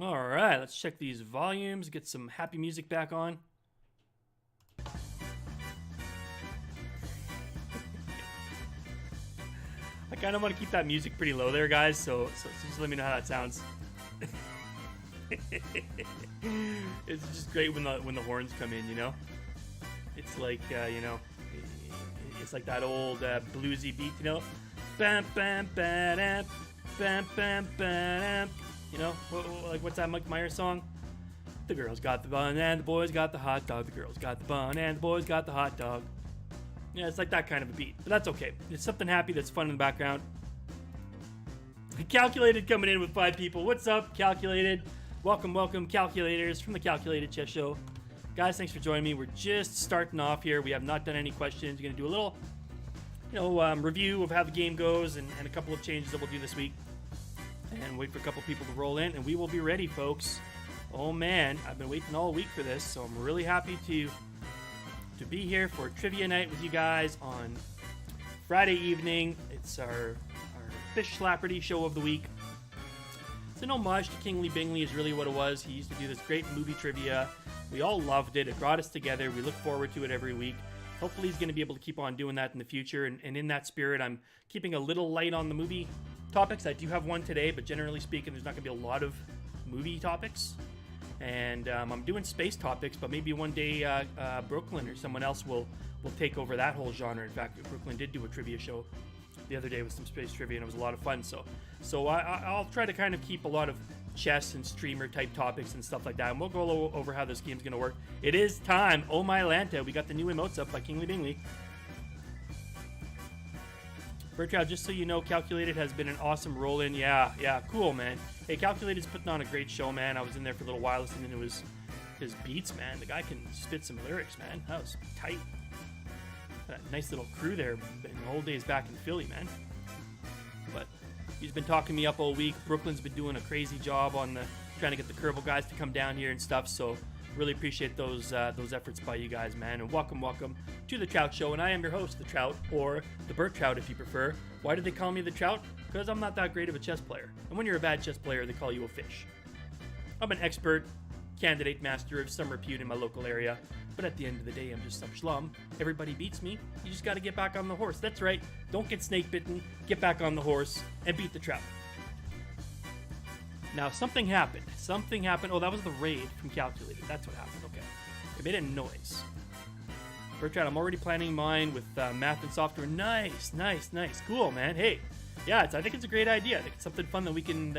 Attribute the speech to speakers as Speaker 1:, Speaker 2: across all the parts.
Speaker 1: Alright, let's check these volumes, get some happy music back on. I kind of want to keep that music pretty low there, guys, so just let me know how that sounds. It's just great when the horns come in, you know? It's like, you know, it's like that old bluesy beat, you know? Bam, bam, ba-dam, bam, bam, ba-dam. You know, like what's that Mike Myers song? The girls got the bun and the boys got the hot dog. The girls got the bun and the boys got the hot dog. Yeah, it's like that kind of a beat, but that's okay. It's something happy that's fun in the background. Calculated coming in with 5 people. What's up, Calculated? Welcome, welcome, Calculators from the Calculated Chess Show. Guys, thanks for joining me. We're just starting off here. We have not done any questions. We're going to do a little, you know, review of how the game goes and a couple of changes that we'll do this week. And wait for a couple people to roll in, and we will be ready, folks. Oh man, I've been waiting all week for this, so I'm really happy to be here for trivia night with you guys on Friday evening. It's our Fishslapardy show of the week. It's an homage to Kingly Bingley is really what it was. He used to do this great movie trivia. We all loved it. It brought us together. We look forward to it every week. Hopefully he's going to be able to keep on doing that in the future, and in that spirit, I'm keeping a little light on the movie topics. I do have one today, but generally speaking, there's not going to be a lot of movie topics. And I'm doing space topics, but maybe one day Brooklyn or someone else will take over that whole genre. In fact, Brooklyn did do a trivia show the other day with some space trivia, and it was a lot of fun. So I'll try to kind of keep a lot of chess and streamer type topics and stuff like that, and we'll go over how this game's going to work. It is time. Oh my Lanta, we got the new emotes up by Kingly Bingley. Bertrand, just so you know, Calculated has been an awesome roll-in. Yeah, cool, man. Hey, Calculated's putting on a great show, man. I was in there for a little while listening to his beats, man. The guy can spit some lyrics, man. That was tight. That nice little crew there in the old days back in Philly, man. But he's been talking me up all week. Brooklyn's been doing a crazy job on trying to get the Kerbal guys to come down here and stuff, so really appreciate those efforts by you guys, man. And welcome to the Trout Show. And I am your host, the Trout, or the Burt Trout if you prefer. Why do they call me the Trout? Because I'm not that great of a chess player. And when you're a bad chess player, they call you a fish. I'm an expert, candidate master of some repute in my local area. But at the end of the day, I'm just some schlum. Everybody beats me. You just got to get back on the horse. That's right. Don't get snake bitten. Get back on the horse and beat the Trout. Now, something happened. Oh, that was the raid from Calculated. That's what happened. Okay. It made a noise. Bertrand, I'm already planning mine with math and software. Nice. Cool, man. Hey, yeah, I think it's a great idea. I think it's something fun that we can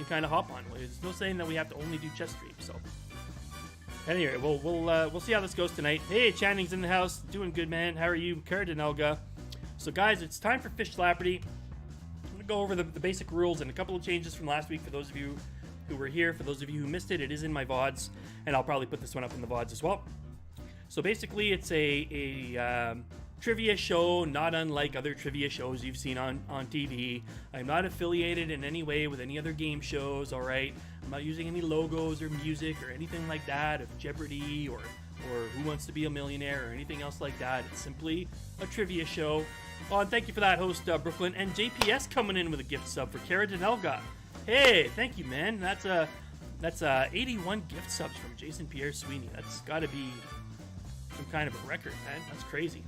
Speaker 1: kind of hop on. There's no saying that we have to only do chess streams. So, anyway, we'll see how this goes tonight. Hey, Channing's in the house. Doing good, man. How are you, Cardinelga? So, guys, it's time for Fishslapardy. Go over the basic rules and a couple of changes from last week for those of you who were here. For those of you who missed it, it is in my VODs, and I'll probably put this one up in the VODs as well. So basically, it's a trivia show, not unlike other trivia shows you've seen on TV. I'm not affiliated in any way with any other game shows, all right? I'm not using any logos or music or anything like that of Jeopardy or Who Wants to Be a Millionaire or anything else like that. It's simply a trivia show. Oh, and thank you for that, host Brooklyn. And JPS coming in with a gift sub for Cara Denelga. Hey, thank you, man. That's 81 gift subs from Jason Pierre Sweeney. That's got to be some kind of a record, man. That's crazy.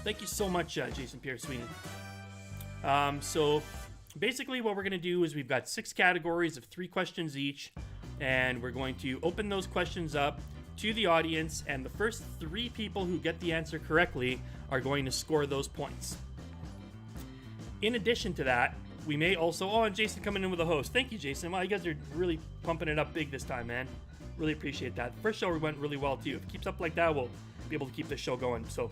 Speaker 1: Thank you so much, Jason Pierre Sweeney. So basically what we're going to do is we've got 6 categories of 3 questions each, and we're going to open those questions up to the audience, and the first 3 people who get the answer correctly are going to score those points. In addition to that, we may also... Oh, and Jason coming in with a host. Thank you, Jason. Wow, you guys are really pumping it up big this time, man. Really appreciate that. The first show went really well, too. If it keeps up like that, we'll be able to keep this show going. So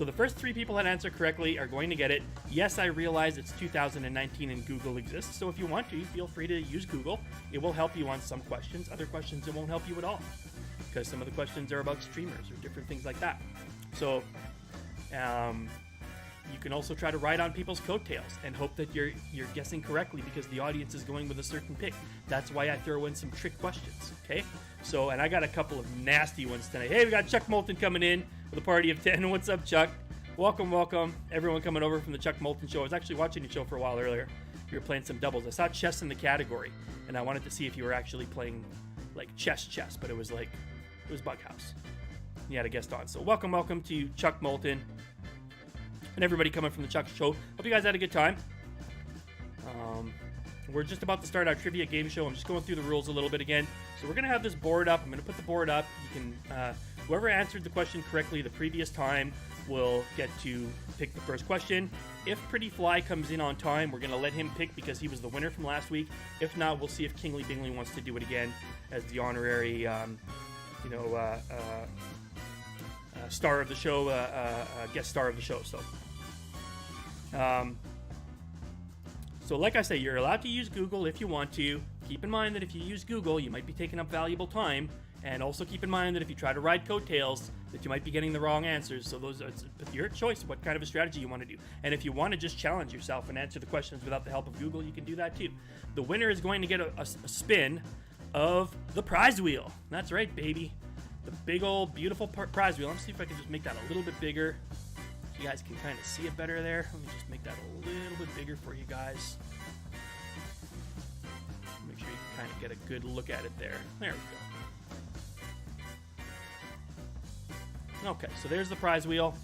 Speaker 1: the first 3 people that answer correctly are going to get it. Yes, I realize it's 2019 and Google exists, so if you want to, feel free to use Google. It will help you on some questions. Other questions, it won't help you at all, because some of the questions are about streamers or different things like that. So you can also try to ride on people's coattails and hope that you're guessing correctly because the audience is going with a certain pick. That's why I throw in some trick questions, okay? So, and I got a couple of nasty ones tonight. Hey, we got Chuck Moulton coming in with a party of 10. What's up, Chuck? Welcome, welcome. Everyone coming over from the Chuck Moulton show. I was actually watching your show for a while earlier. You were playing some doubles. I saw chess in the category, and I wanted to see if you were actually playing, like, chess, but it was Bughouse. You had a guest on. So welcome to Chuck Moulton. And everybody coming from the Chuck Show. Hope you guys had a good time. We're just about to start our trivia game show. I'm just going through the rules a little bit again. So we're going to have this board up. I'm going to put the board up. You can, whoever answered the question correctly the previous time will get to pick the first question. If Pretty Fly comes in on time, we're going to let him pick because he was the winner from last week. If not, we'll see if Kingly Bingley wants to do it again as the honorary, star of the show, guest star of the show. So like I say, you're allowed to use Google if you want to. Keep in mind that if you use Google, you might be taking up valuable time. And also keep in mind that if you try to ride coattails, that you might be getting the wrong answers. So it's your choice what kind of a strategy you want to do. And if you want to just challenge yourself and answer the questions without the help of Google, you can do that too. The winner is going to get a spin of the prize wheel. That's right, baby. The big old beautiful prize wheel. Let me see if I can just make that a little bit bigger. So you guys can kind of see it better there. Let me just make that a little bit bigger for you guys. Make sure you can kind of get a good look at it there. There we go. Okay, so there's the prize wheel.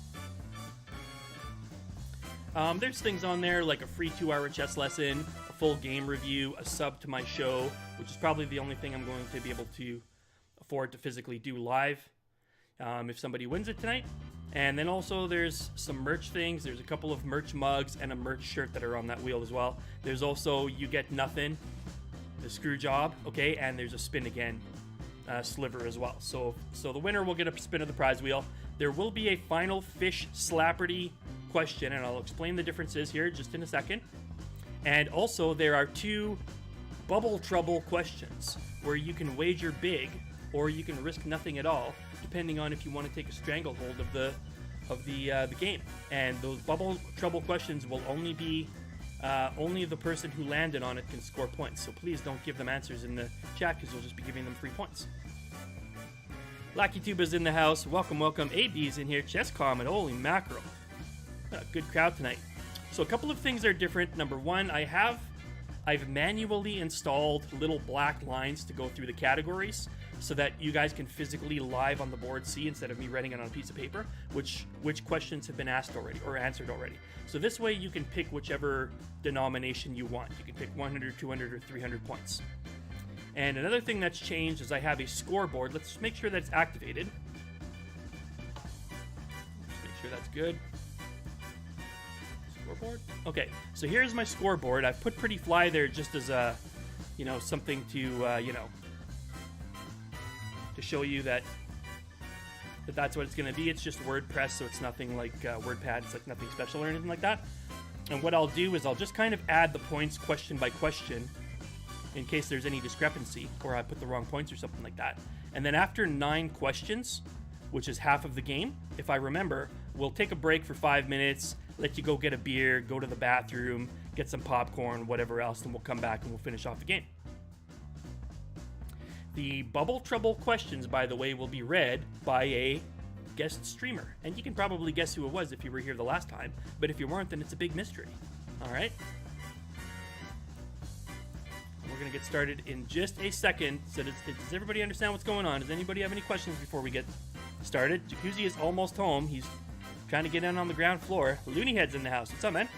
Speaker 1: There's things on there like a free 2-hour chess lesson, a full game review, a sub to my show, which is probably the only thing I'm going to be able to afford to physically do live if somebody wins it tonight. And then also there's some merch things. There's a couple of merch mugs and a merch shirt that are on that wheel as well. There's also You Get Nothing, the screw job, okay, and there's a spin again sliver as well. So the winner will get a spin of the prize wheel. There will be a final Fishslapardy question, and I'll explain the differences here just in a second. And also there are 2 bubble trouble questions where you can wager big or you can risk nothing at all, depending on if you want to take a stranglehold of the game. And those bubble trouble questions will only be only the person who landed on it can score points. So please don't give them answers in the chat because you'll just be giving them free points. LackyTuba's in the house. Welcome. AB's in here. Chess Comment. Holy mackerel. Good crowd tonight. So a couple of things are different. Number one, I've manually installed little black lines to go through the categories so that you guys can physically live on the board see, instead of me writing it on a piece of paper, which questions have been asked already or answered already. So this way you can pick whichever denomination you want. You can pick 100, 200, or 300 points. And another thing that's changed is I have a scoreboard. Let's make sure that's activated. Let's make sure that's good. Scoreboard? Okay, so here's my scoreboard. I've put Pretty Fly there just as a, something to, to show you that that's what it's going to be. It's just WordPress, so it's nothing like WordPad. It's like nothing special or anything like that. And what I'll do is I'll just kind of add the points question by question in case there's any discrepancy or I put the wrong points or something like that. And then after 9 questions, which is half of the game, if I remember, we'll take a break for 5 minutes, let you go get a beer, go to the bathroom, get some popcorn, whatever else, and we'll come back and we'll finish off the game. The Bubble Trouble questions, by the way, will be read by a guest streamer. And you can probably guess who it was if you were here the last time. But if you weren't, then it's a big mystery. All right? We're We're going to get started in just a second. So does everybody understand what's going on? Does anybody have any questions before we get started? Jacuzzi is almost home. He's trying to get in on the ground floor. Looney Head's in the house. What's up, man?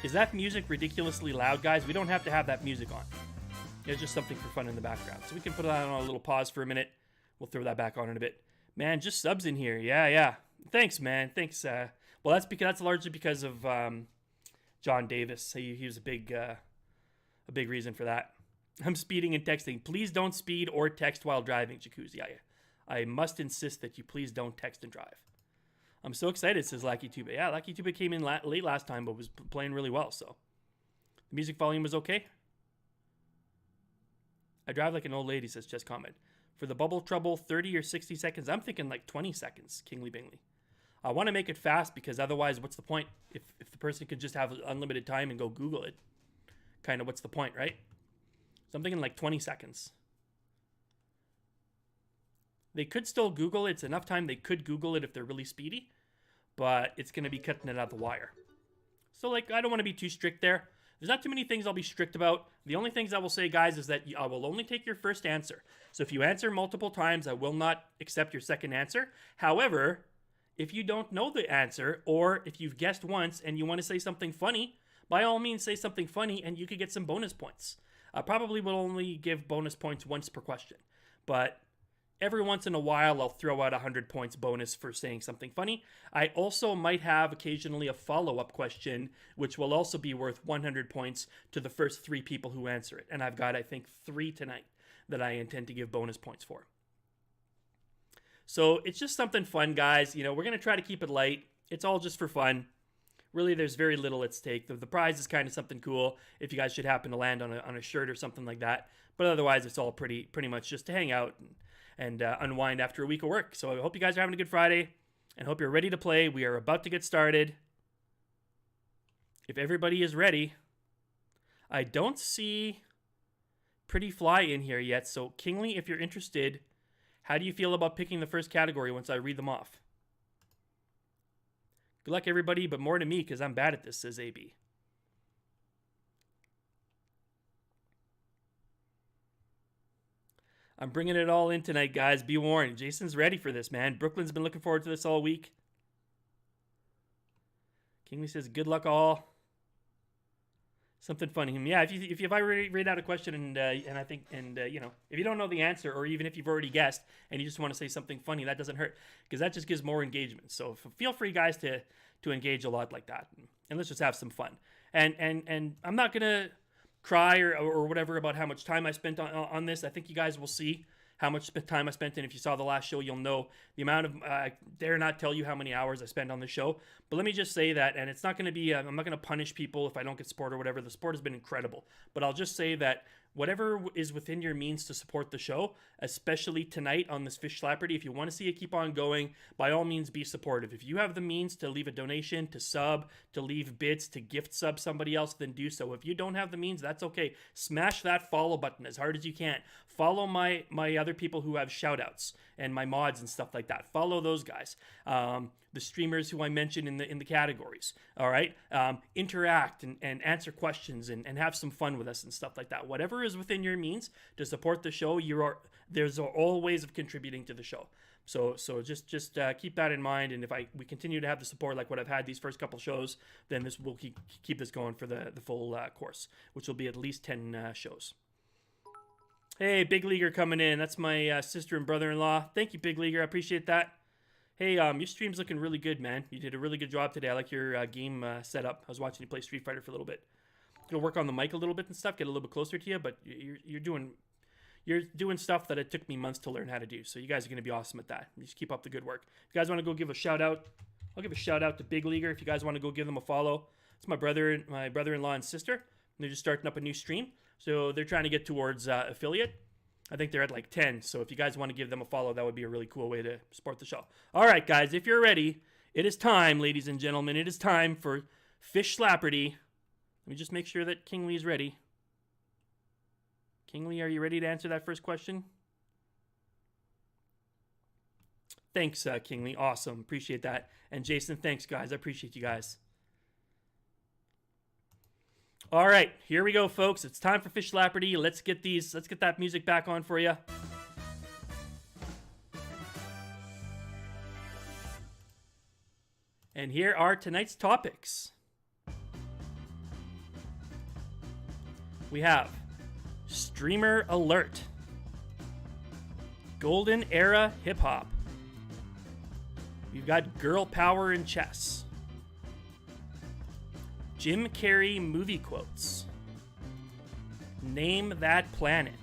Speaker 1: Is that music ridiculously loud, guys? We don't have to have that music on. It's just something for fun in the background. So we can put that on a little pause for a minute. We'll throw that back on in a bit. Man, just subs in here. Yeah. Thanks, man. Thanks. Well, that's largely because of John Davis. He was a big reason for that. I'm speeding and texting. Please don't speed or text while driving, Jacuzzi. I must insist that you please don't text and drive. I'm so excited, says Lucky Tuba. Yeah, Lucky Tuba came in late last time, but was playing really well, so. The music volume was okay. I drive like an old lady, says Chess Comment. For the bubble trouble, 30 or 60 seconds. I'm thinking like 20 seconds, Kingly Bingley. I want to make it fast because otherwise, what's the point? If the person could just have unlimited time and go Google it, kind of what's the point, right? So I'm thinking like 20 seconds. They could still Google it. It's enough time they could Google it if they're really speedy, but it's going to be cutting it out the wire. So like, I don't want to be too strict there. There's not too many things I'll be strict about. The only things I will say, guys, is that I will only take your first answer. So if you answer multiple times, I will not accept your second answer. However, if you don't know the answer, or if you've guessed once and you want to say something funny, by all means say something funny and you could get some bonus points. I probably will only give bonus points once per question. But every once in a while, I'll throw out 100 points bonus for saying something funny. I also might have occasionally a follow-up question, which will also be worth 100 points to the first 3 people who answer it. And I've got, I think, 3 tonight that I intend to give bonus points for. So it's just something fun, guys. We're going to try to keep it light. It's all just for fun. Really, there's very little at stake. The prize is kind of something cool if you guys should happen to land on a shirt or something like that. But otherwise, it's all pretty much just to hang out and unwind after a week of work. So I hope you guys are having a good Friday and hope you're ready to play. We are about to get started. If everybody is ready, I don't see Pretty Fly in here yet. So Kingly, if you're interested, how do you feel about picking the first category once I read them off? Good luck, everybody, but more to me because I'm bad at this, says AB. I'm bringing it all in tonight, guys. Be warned. Jason's ready for this, man. Brooklyn's been looking forward to this all week. Kingly says, good luck all. Something funny. Yeah, if I read out a question and I think if you don't know the answer, or even if you've already guessed and you just want to say something funny, that doesn't hurt because that just gives more engagement. So feel free, guys, to engage a lot like that, and let's just have some fun. And I'm not gonna cry or whatever about how much time I spent on this. I think you guys will see how much time I spent, and if you saw the last show, you'll know the amount of, I dare not tell you how many hours I spent on the show, but let me just say that, and it's not going to be, I'm not going to punish people if I don't get support or whatever. The support has been incredible, but I'll just say that whatever is within your means to support the show, especially tonight on this Fishslapardy, if you want to see it keep on going, by all means be supportive. If you have the means to leave a donation, to sub, to leave bits, to gift sub somebody else, then do so. If you don't have the means, that's okay. Smash that follow button as hard as you can. Follow my other people who have shout outs and my mods and stuff like that. Follow those guys. The streamers who I mentioned in the categories. All right. Interact and answer questions and have some fun with us and stuff like that. Whatever is within your means to support the show, there's all ways of contributing to the show. So just keep that in mind. And if we continue to have the support like what I've had these first couple shows, then this will keep this going for the full course, which will be at least 10 shows. Hey, Big Leaguer coming in. That's my sister and brother-in-law. Thank you, Big Leaguer. I appreciate that. Hey, your stream's looking really good, man. You did a really good job today. I like your game setup. I was watching you play Street Fighter for a little bit. Gonna work on the mic a little bit and stuff, get a little bit closer to you, but you're doing stuff that it took me months to learn how to do. So you guys are gonna be awesome at that. Just keep up the good work. If you guys want to go give a shout out, I'll give a shout out to Big Leaguer. If you guys want to go give them a follow, it's my brother-in-law and sister. They're just starting up a new stream. So they're trying to get towards affiliate. I think they're at like 10. So if you guys want to give them a follow, that would be a really cool way to support the show. All right, guys, if you're ready, it is time, ladies and gentlemen. It is time for Fishslapardy. Let me just make sure that Kingly is ready. Kingly, are you ready to answer that first question? Thanks, Kingly. Awesome. Appreciate that. And Jason, thanks, guys. I appreciate you guys. All right, here we go, folks. It's time for Fishslapardy. Let's get that music back on for you. And here are tonight's topics. We have Streamer Alert, Golden Era Hip Hop. We've got Girl Power in Chess, Jim Carrey movie quotes, Name That Planet,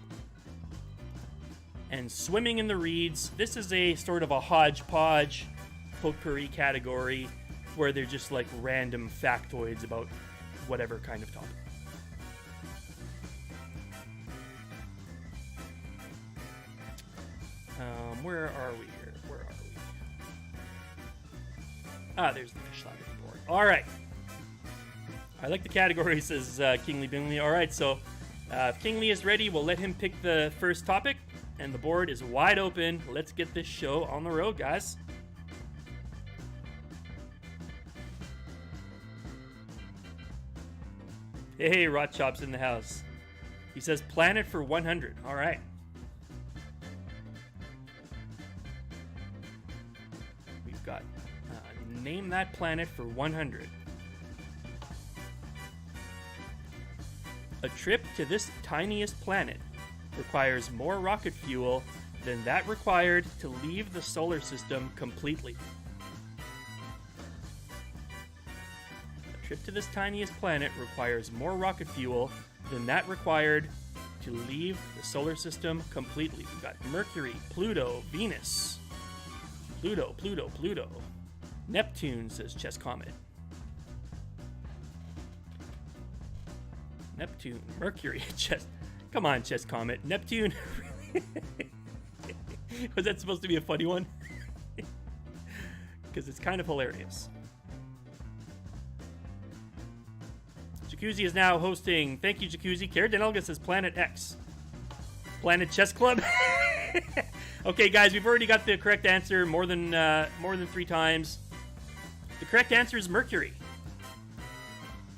Speaker 1: and Swimming in the Reeds. This is a sort of a hodgepodge potpourri category where they're just like random factoids about whatever kind of topic. Where are we here? Where are we? Ah, there's the Fishslapardy board. All right. I like the category, says Kingly Bingley. All right, so if Kingly is ready, we'll let him pick the first topic, and the board is wide open. Let's get this show on the road, guys. Hey, Rot Chop's in the house. He says Planet for 100. All right. We've got Name That Planet for 100. A trip to this tiniest planet requires more rocket fuel than that required to leave the solar system completely. A trip to this tiniest planet requires more rocket fuel than that required to leave the solar system completely. We've got Mercury, Pluto, Venus. Pluto. Neptune, says Chess Comet. Neptune, Mercury, Chess. Come on, Chess Comet. Neptune. Was that supposed to be a funny one? Because it's kind of hilarious. Jacuzzi is now hosting. Thank you, Jacuzzi. Kara Denelga says Planet X. Planet Chess Club. Okay, guys, we've already got the correct answer more than 3 times. The correct answer is Mercury.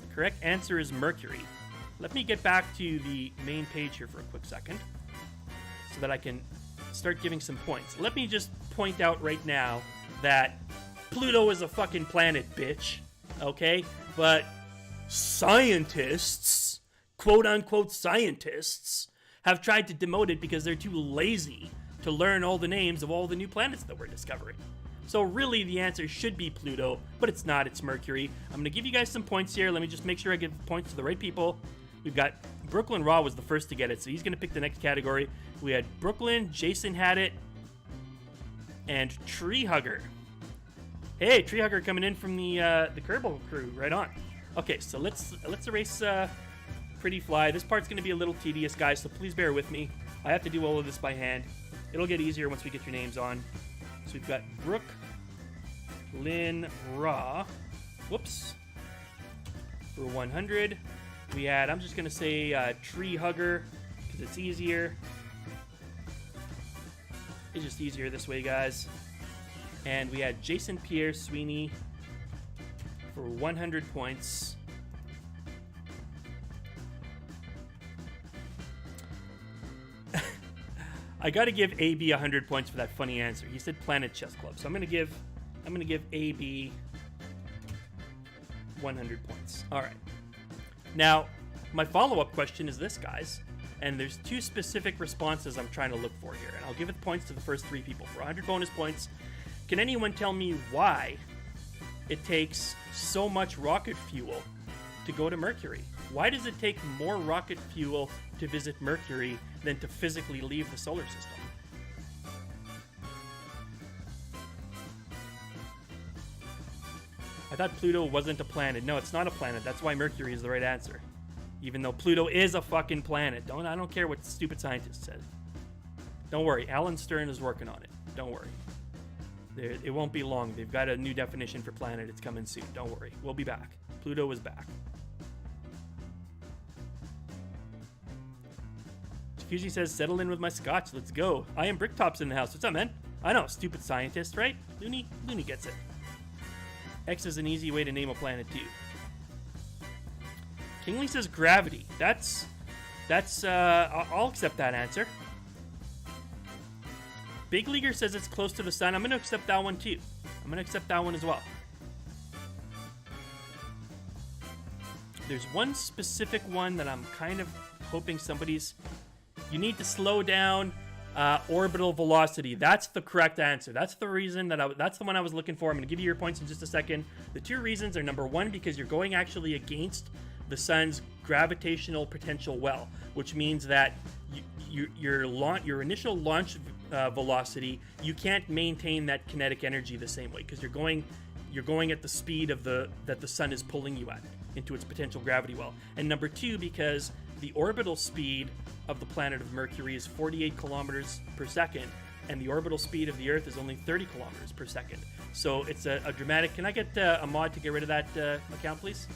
Speaker 1: The correct answer is Mercury. Let me get back to the main page here for a quick second so that I can start giving some points. Let me just point out right now that Pluto is a fucking planet, bitch. Okay? But scientists, quote-unquote scientists, have tried to demote it because they're too lazy to learn all the names of all the new planets that we're discovering. So really the answer should be Pluto, but it's not, it's Mercury. I'm going to give you guys some points here. Let me just make sure I give points to the right people. We've got Brooklyn Raw was the first to get it, so he's going to pick the next category. We had Brooklyn, Jason had it, and Tree Hugger. Hey, Tree Hugger coming in from the Kerbal crew, right on. Okay, so let's erase Pretty Fly. This part's going to be a little tedious, guys, so please bear with me. I have to do all of this by hand. It'll get easier once we get your names on. So we've got Brooklyn Raw. Whoops. For 100. We had, I'm just going to say Tree Hugger because it's easier. It's just easier this way, guys. And we had Jason Pierre Sweeney for 100 points. I got to give AB 100 points for that funny answer. He said Planet Chess Club. So I'm going to give AB 100 points. All right. Now, my follow-up question is this, guys. And there's 2 specific responses I'm trying to look for here. And I'll give it points to the first 3 people for 100 bonus points. Can anyone tell me why it takes so much rocket fuel to go to Mercury? Why does it take more rocket fuel to visit Mercury than to physically leave the solar system? I thought Pluto wasn't a planet. No, it's not a planet. That's why Mercury is the right answer. Even though Pluto is a fucking planet. I don't care what stupid scientists said. Don't worry. Alan Stern is working on it. Don't worry. It won't be long. They've got a new definition for planet. It's coming soon. Don't worry. We'll be back. Pluto is back. Jacuzzi says, settle in with my scotch. Let's go. I am Bricktop's in the house. What's up, man? I know. Stupid scientist, right? Looney gets it. X is an easy way to name a planet, too. Kingley says gravity. I'll accept that answer. Big Leaguer says it's close to the sun. I'm going to accept that one too. I'm going to accept that one as well. There's one specific one that I'm kind of hoping somebody's... You need to slow down orbital velocity. That's the correct answer. That's the reason that's the one I was looking for. I'm going to give you your points in just a second. The two reasons are, number one, because you're going actually against the sun's gravitational potential well, which means that your initial launch velocity, you can't maintain that kinetic energy the same way, because you're going at the speed of that the sun is pulling you at into its potential gravity well. And number two, because the orbital speed of the planet of Mercury is 48 kilometers per second, and the orbital speed of the Earth is only 30 kilometers per second. So it's a dramatic... Can I get a mod to get rid of that account, please?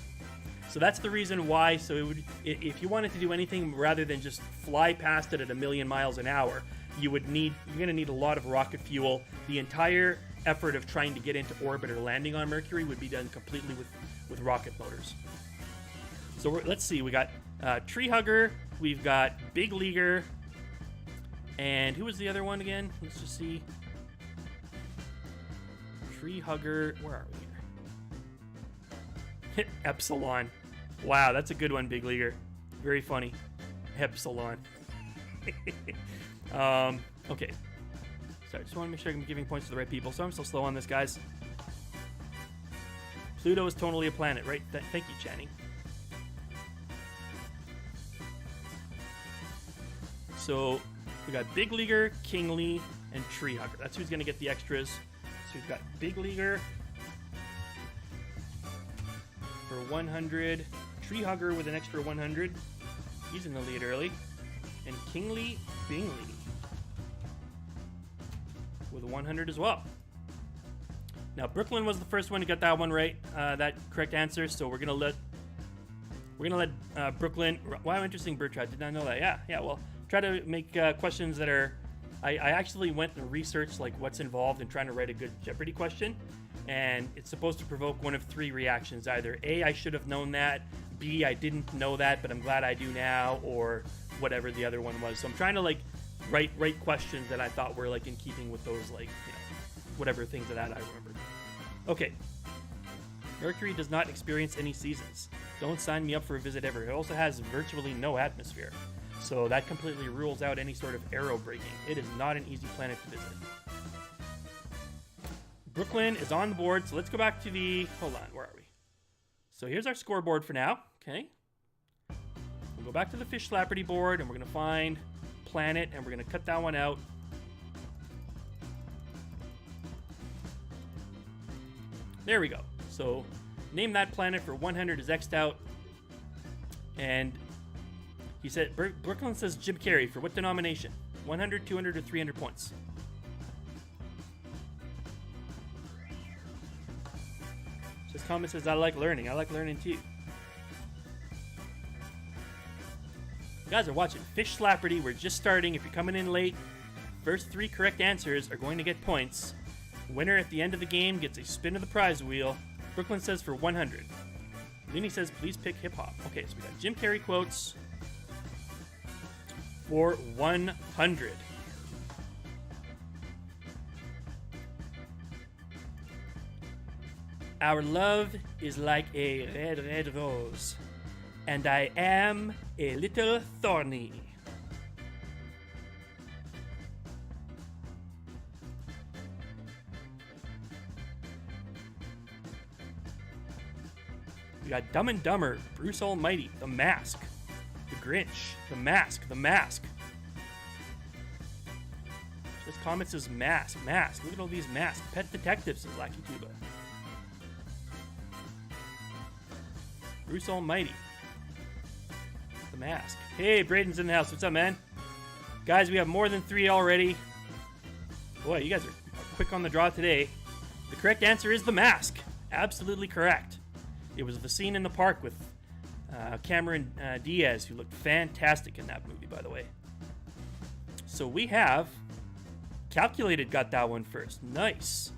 Speaker 1: So that's the reason why. So it would, if you wanted to do anything rather than just fly past it at 1,000,000 miles an hour, you're going to need a lot of rocket fuel. The entire effort of trying to get into orbit or landing on Mercury would be done completely with rocket motors. So let's see. We got Tree Hugger. We've got Big Leaguer. And who was the other one again? Let's just see. Tree Hugger. Where are we here? Epsilon. Wow, that's a good one, Big Leaguer. Very funny. Epsilon. Okay. Sorry, just want to make sure I'm giving points to the right people. So I'm so slow on this, guys. Pluto is totally a planet, right? Thank you, Channing. So we got Big Leaguer, Kingley, and Tree Hugger. That's who's going to get the extras. So we've got Big Leaguer for 100. Tree Hugger with an extra 100. He's in the lead early. And Kingley Bingley with a 100 as well. Now Brooklyn was the first one to get that one right, that correct answer. So we're gonna let Brooklyn. Wow, interesting, Bertrand. Did not know that. Yeah. Well, try to make questions that are. I actually went and researched like what's involved in trying to write a good Jeopardy question, and it's supposed to provoke one of three reactions: either A, I should have known that; B, I didn't know that, but I'm glad I do now; or whatever the other one was. So I'm trying to like write questions that I thought were like in keeping with those, like, you know, whatever things that I remembered. Okay. Mercury does not experience any seasons. Don't sign me up for a visit ever. It also has virtually no atmosphere. So that completely rules out any sort of aero braking. It is not an easy planet to visit. Brooklyn is on the board, so let's go back to the... Hold on, where are we? So here's our scoreboard for now, okay? We'll go back to the Fishslapardy board, and we're going to find planet, and we're going to cut that one out. There we go. So name that planet for 100 is X'd out. And he said, Brooklyn says Jim Carrey for what denomination? 100, 200, or 300 points? This comment says, I like learning. I like learning too. You guys are watching Fishslapardy. We're just starting. If you're coming in late, first 3 correct answers are going to get points. Winner at the end of the game gets a spin of the prize wheel. Brooklyn says for 100. Looney says, please pick hip-hop. Okay, so we got Jim Carrey quotes for 100. Our love is like a red, red rose, and I am a little thorny. We got Dumb and Dumber, Bruce Almighty, The Mask, The Grinch, The Mask, The Mask. This comment says mask, mask. Look at all these masks. Pet Detective says Lucky Tuba. Bruce Almighty, The Mask. Hey, Braden's in the house. What's up, man? Guys, we have more than 3 already. Boy, you guys are quick on the draw today. The correct answer is The Mask. Absolutely correct. It was the scene in the park with Cameron Diaz, who looked fantastic in that movie, by the way. So we have Calculated got that one first. Nice.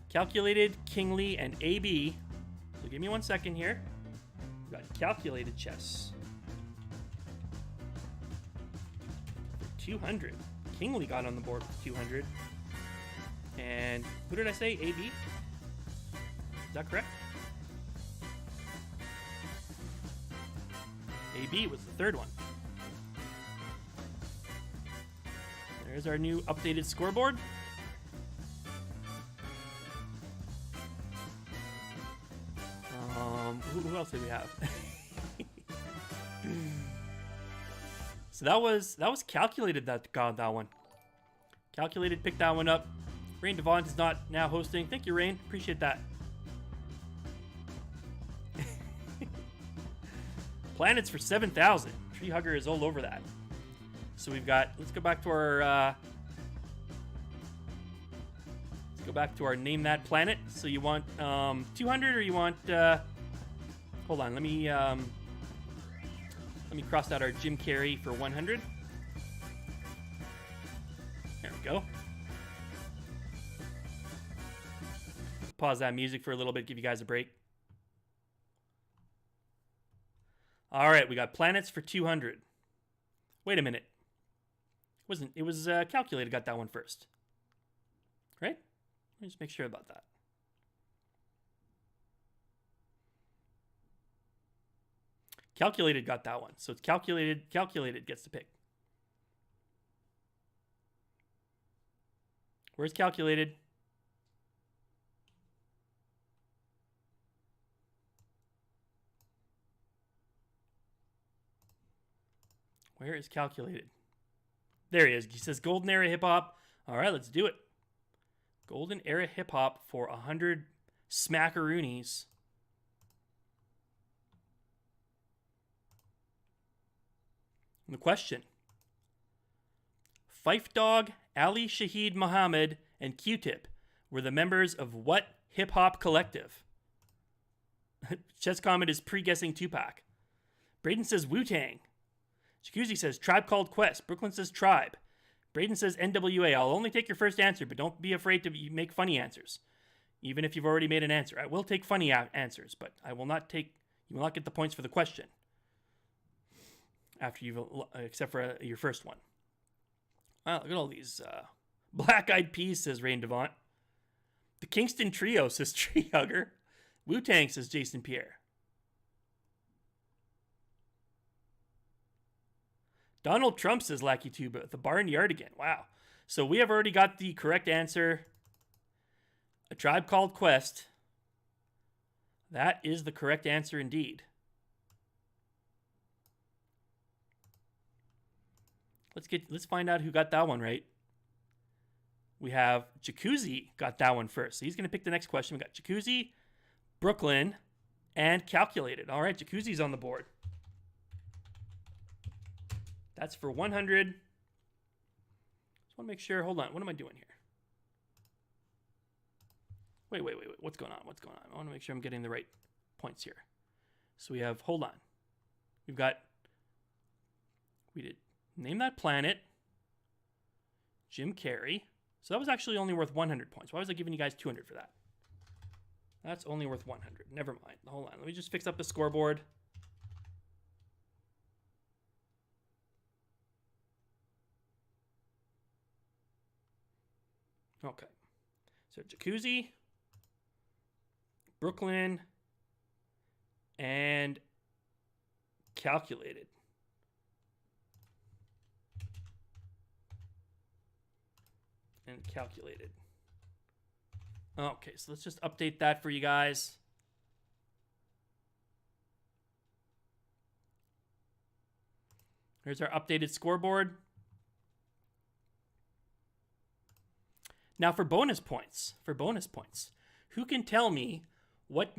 Speaker 1: Calculated, Kingley, and AB. So give me 1 second here. We got calculated chess. For 200. Kingly got on the board with 200. And who did I say? AB? Is that correct? AB was the third one. There's our new updated scoreboard. Who else did we have? So that was calculated that got that one. Calculated picked that one up. Rain Devont is not now hosting. Thank you, Rain. Appreciate that. Planets for 7,000. Tree Hugger is all over that. So we've got. Let's go back to our. Let's go back to our name that planet. So you want 200 or you want? Hold on. Let me cross out our Jim Carrey for 100. There we go. Pause that music for a little bit. Give you guys a break. All right, we got planets for 200. Wait a minute. It was calculated got that one first. Right? Let me just make sure about that. Calculated got that one. So it's calculated gets to pick. Where's calculated? Where is calculated? There he is. He says Golden Era Hip Hop. All right, let's do it. Golden Era Hip Hop for 100 smackaroonies. And the question. Phife Dawg, Ali Shaheed Muhammad, and Q-Tip were the members of what hip-hop collective? Chess Comment is pre-guessing Tupac. Braden says Wu-Tang. Jacuzzi says Tribe Called Quest. Brooklyn says Tribe. Braden says NWA. I'll only take your first answer, but don't be afraid to make funny answers. Even if you've already made an answer. I will take funny answers, but I will not take... You will not get the points for the question. After you've... Except for your first one. Wow, look at all these... Black Eyed Peas, says Rain Devont. The Kingston Trio, says Tree Hugger. Wu-Tang, says Jason Pierre. Donald Trump, says Lackey Tuba. The Barnyard again. Wow. So we have already got the correct answer. A Tribe Called Quest. That is the correct answer indeed. Let's find out who got that one right. We have Jacuzzi got that one first. So he's going to pick the next question. We got Jacuzzi, Brooklyn, and Calculated. All right, Jacuzzi's on the board. That's for 100. Just want to make sure. Hold on. What am I doing here? Wait. What's going on? I want to make sure I'm getting the right points here. So we have, hold on. We did Name That Planet, Jim Carrey. So that was actually only worth 100 points. Why was I giving you guys 200 for that? That's only worth 100. Never mind. Hold on. Let me just fix up the scoreboard. Okay. So Jacuzzi, Brooklyn, and Calculated. And Calculated. Okay, so let's just update that for you guys. Here's our updated scoreboard. Now for bonus points, who can tell me what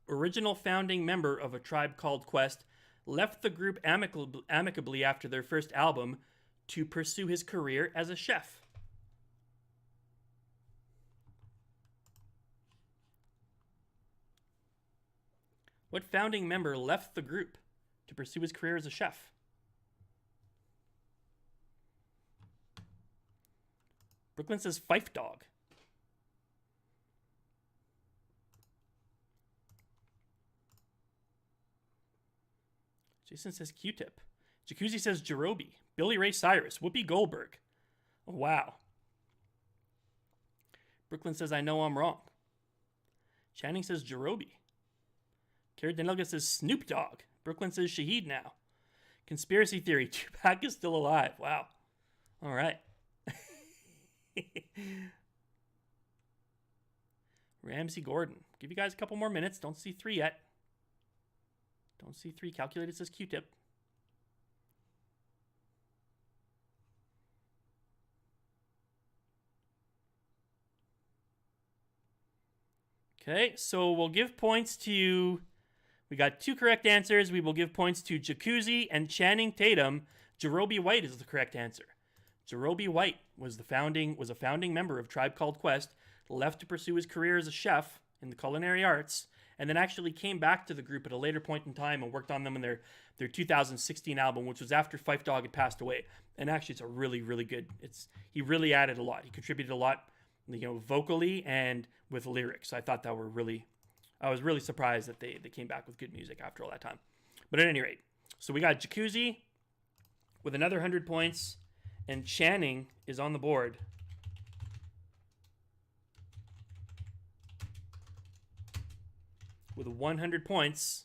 Speaker 1: original founding member of A Tribe Called Quest, left the group amicably after their first album to pursue his career as a chef? What founding member left the group to pursue his career as a chef? Brooklyn says Phife Dawg. Jason says Q-Tip. Jacuzzi says Jerobi. Billy Ray Cyrus. Whoopi Goldberg. Oh, wow. Brooklyn says, I know I'm wrong. Channing says Jerobi. Carrie Denelga says Snoop Dogg. Brooklyn says Shaheed now. Conspiracy theory. Tupac is still alive. Wow. All right. Ramsey Gordon. Give you guys a couple more minutes. Don't see 3 yet. Don't see 3. Calculated says Q-Tip. Okay, so we'll give points to... We got 2 correct answers. We will give points to Jacuzzi and Channing Tatum. Jerobi White is the correct answer. Jerobi White was a founding member of Tribe Called Quest, left to pursue his career as a chef in the culinary arts, and then actually came back to the group at a later point in time and worked on them in their 2016 album, which was after Phife Dawg had passed away. And actually, it's a really, really good. He really added a lot. He contributed a lot, vocally and with lyrics. I thought that I was really surprised that they came back with good music after all that time. But at any rate, so we got Jacuzzi with another 100 points, and Channing is on the board with 100 points.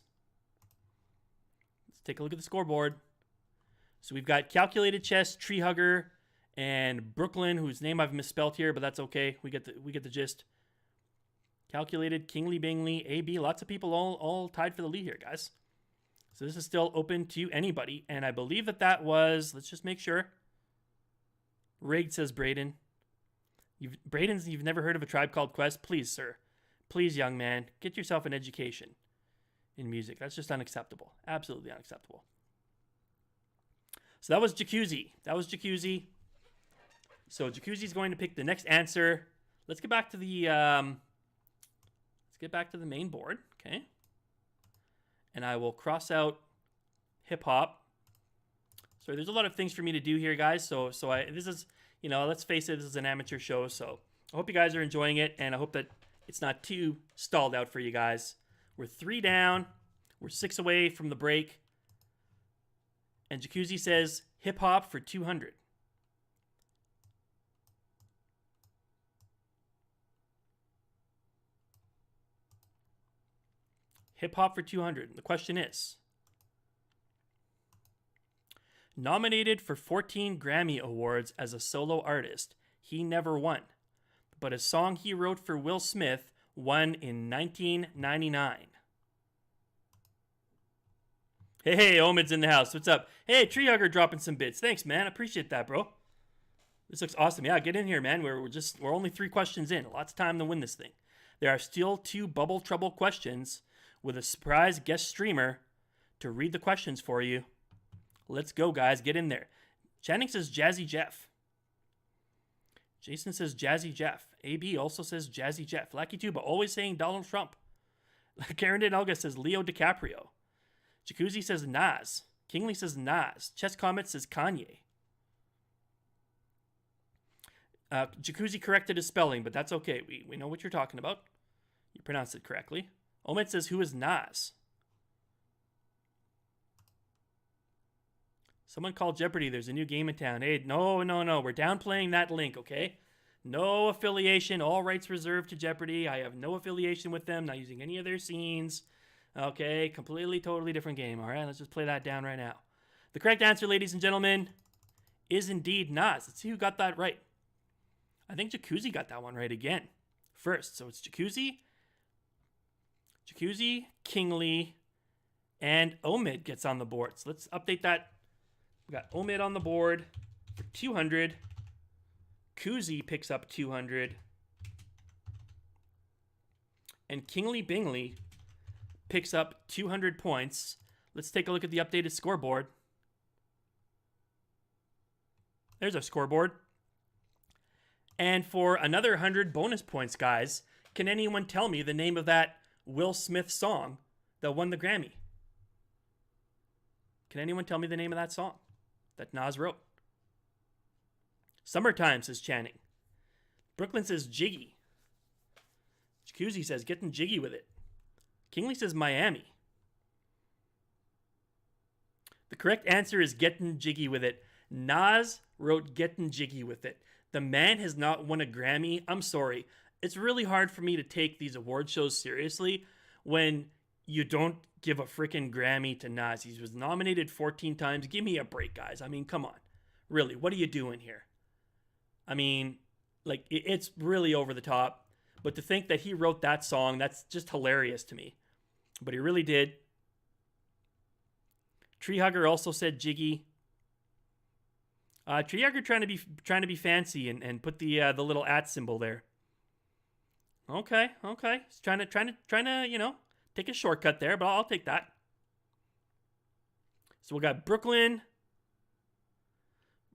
Speaker 1: Let's take a look at the scoreboard. So we've got Calculated Chess, Tree Hugger, and Brooklyn, whose name I've misspelled here, but that's okay. We get the gist. Calculated, Kingly Bingley, AB, lots of people all tied for the lead here, guys. So this is still open to anybody, and I believe that was, let's just make sure. Rigged, says Braden. You've never heard of a Tribe Called Quest? Please, sir. Please, young man, get yourself an education in music. That's just unacceptable. Absolutely unacceptable. So that was Jacuzzi. So Jacuzzi's going to pick the next answer. Let's get back to the main board, okay? And I will cross out hip hop. So there's a lot of things for me to do here, guys. This is, let's face it, this is an amateur show. So I hope you guys are enjoying it, and I hope that it's not too stalled out for you guys. We're 3 down. We're 6 away from the break. And Jacuzzi says hip hop for 200. Hip hop for 200. The question is, nominated for 14 Grammy Awards as a solo artist, he never won. But a song he wrote for Will Smith won in 1999. Hey, Omid's in the house. What's up? Hey, Tree Hugger dropping some bits. Thanks, man. Appreciate that, bro. This looks awesome. Yeah, get in here, man. We're only 3 questions in. Lots of time to win this thing. There are still 2 Bubble Trouble questions with a surprise guest streamer to read the questions for you. Let's go, guys. Get in there. Channing says Jazzy Jeff. Jason says Jazzy Jeff. AB also says Jazzy Jeff. Lucky Tuba always saying Donald Trump. Karen Denelga says Leo DiCaprio. Jacuzzi says Nas. Kingly says Nas. Chess Comet says Kanye. Jacuzzi corrected his spelling, but that's okay. We know what you're talking about. You pronounced it correctly. Omid says, who is Nas? Someone called Jeopardy. There's a new game in town. Hey, no. We're downplaying that link, okay? No affiliation. All rights reserved to Jeopardy. I have no affiliation with them. Not using any of their scenes. Okay, completely, totally different game. All right, let's just play that down right now. The correct answer, ladies and gentlemen, is indeed Nas. Let's see who got that right. I think Jacuzzi got that one right again. First, so it's Jacuzzi, Kingly, and Omid gets on the board. So let's update that. We got Omid on the board for 200. Kuzi picks up 200. And Kingly Bingley picks up 200 points. Let's take a look at the updated scoreboard. There's our scoreboard. And for another 100 bonus points, guys, can anyone tell me the name of that Will Smith song that won the Grammy? Can anyone tell me the name of that song that Nas wrote? Summertime, says Channing. Brooklyn says Jiggy. Jacuzzi says getting jiggy with it. Kingly says Miami. correct answer is Gettin' Jiggy With It. Nas wrote Gettin' Jiggy With It. The man has not won a Grammy. I'm sorry. It's really hard for me to take these award shows seriously when you don't give a freaking Grammy to Nas. He was nominated 14 times. Give me a break, guys. I mean, come on. Really, what are you doing here? I mean, like, it's really over the top. But to think that he wrote that song, that's just hilarious to me. But he really did. Treehugger also said Jiggy. Treehugger trying to be fancy and put the little @ symbol there. Okay. He's trying to take a shortcut there, but I'll take that. So we got Brooklyn.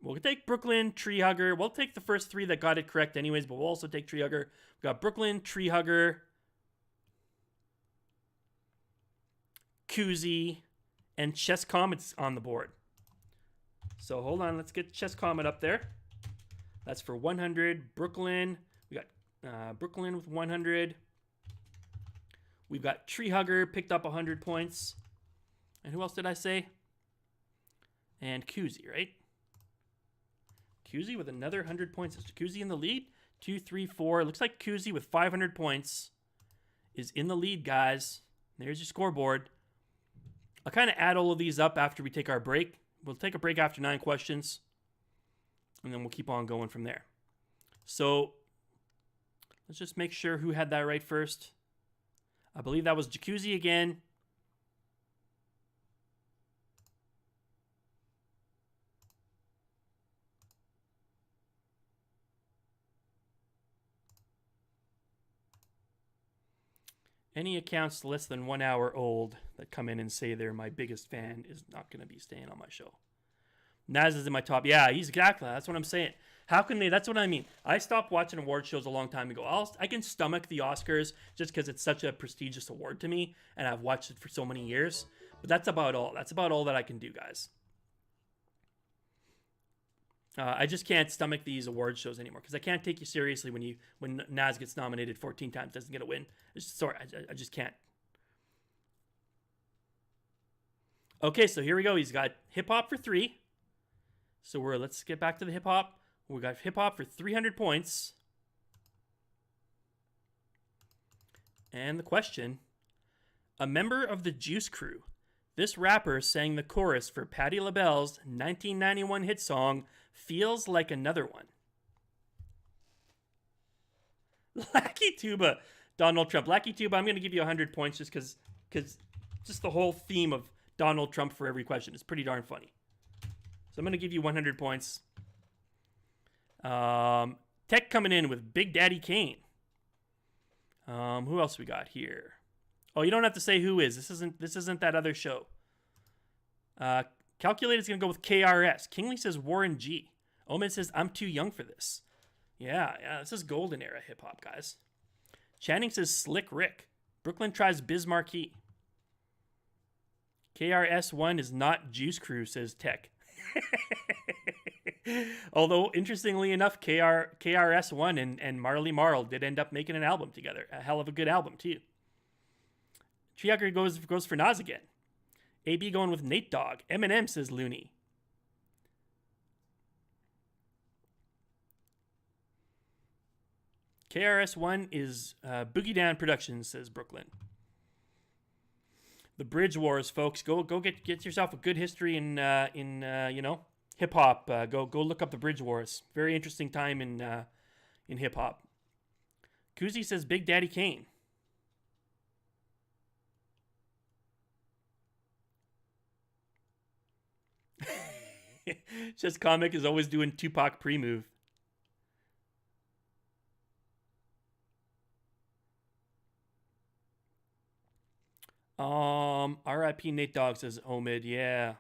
Speaker 1: We'll take Brooklyn, Treehugger. We'll take the first 3 that got it correct anyways, but we'll also take Treehugger. We got Brooklyn, Treehugger, Koozie, and Chess Comet's on the board. So hold on, let's get Chess Comet up there. That's for 100. Brooklyn, we got Brooklyn with 100. We've got Treehugger, picked up 100 points. And who else did I say? And Koozie, right? Koozie with another 100 points. Is Koozie in the lead? 2, 3, 4. It looks like Koozie with 500 points is in the lead, guys. There's your scoreboard. I'll kind of add all of these up after we take our break. We'll take a break after 9 questions, and then we'll keep on going from there. So let's just make sure who had that right first. I believe that was Jacuzzi again. Any accounts less than 1 hour old that come in and say they're my biggest fan is not going to be staying on my show. Naz is in my top. Yeah, he's exactly. That's what I'm saying. How can they? That's what I mean. I stopped watching award shows a long time ago. I can stomach the Oscars just because it's such a prestigious award to me, and I've watched it for so many years. But that's about all. That's about all that I can do, guys. I just can't stomach these award shows anymore because I can't take you seriously when Nas gets nominated 14 times, doesn't get a win. Sorry, I just can't. Okay, so here we go. He's got hip hop for 3. So let's get back to the hip hop. We got hip hop for 300 points. And the question: a member of the Juice Crew, this rapper sang the chorus for Patti LaBelle's 1991 hit song "Feels Like Another One." Lackey Tuba, Donald Trump. Lackey Tuba, I'm going to give you 100 points just because just the whole theme of Donald Trump for every question is pretty darn funny. So I'm going to give you 100 points. Tech coming in with Big Daddy Kane. Who else we got here? Oh, you don't have to say who is. This isn't that other show. Calculated's going to go with KRS. Kingley says Warren G. Omen says I'm too young for this. Yeah, this is golden era hip-hop, guys. Channing says Slick Rick. Brooklyn tries Biz Marquee. KRS-One is not Juice Crew, says Tech. Although, interestingly enough, KRS-One and Marley Marl did end up making an album together. A hell of a good album, too. Treehugger goes for Nas again. AB going with Nate Dogg. Eminem says Looney. KRS-One is Boogie Down Productions, says Brooklyn. The Bridge Wars, folks. Go get yourself a good history in hip hop. Go look up the Bridge Wars. Very interesting time in hip hop. Koozie says Big Daddy Kane. Just Comic is always doing Tupac pre-move. R.I.P. Nate Dogg, says Omid. Yeah.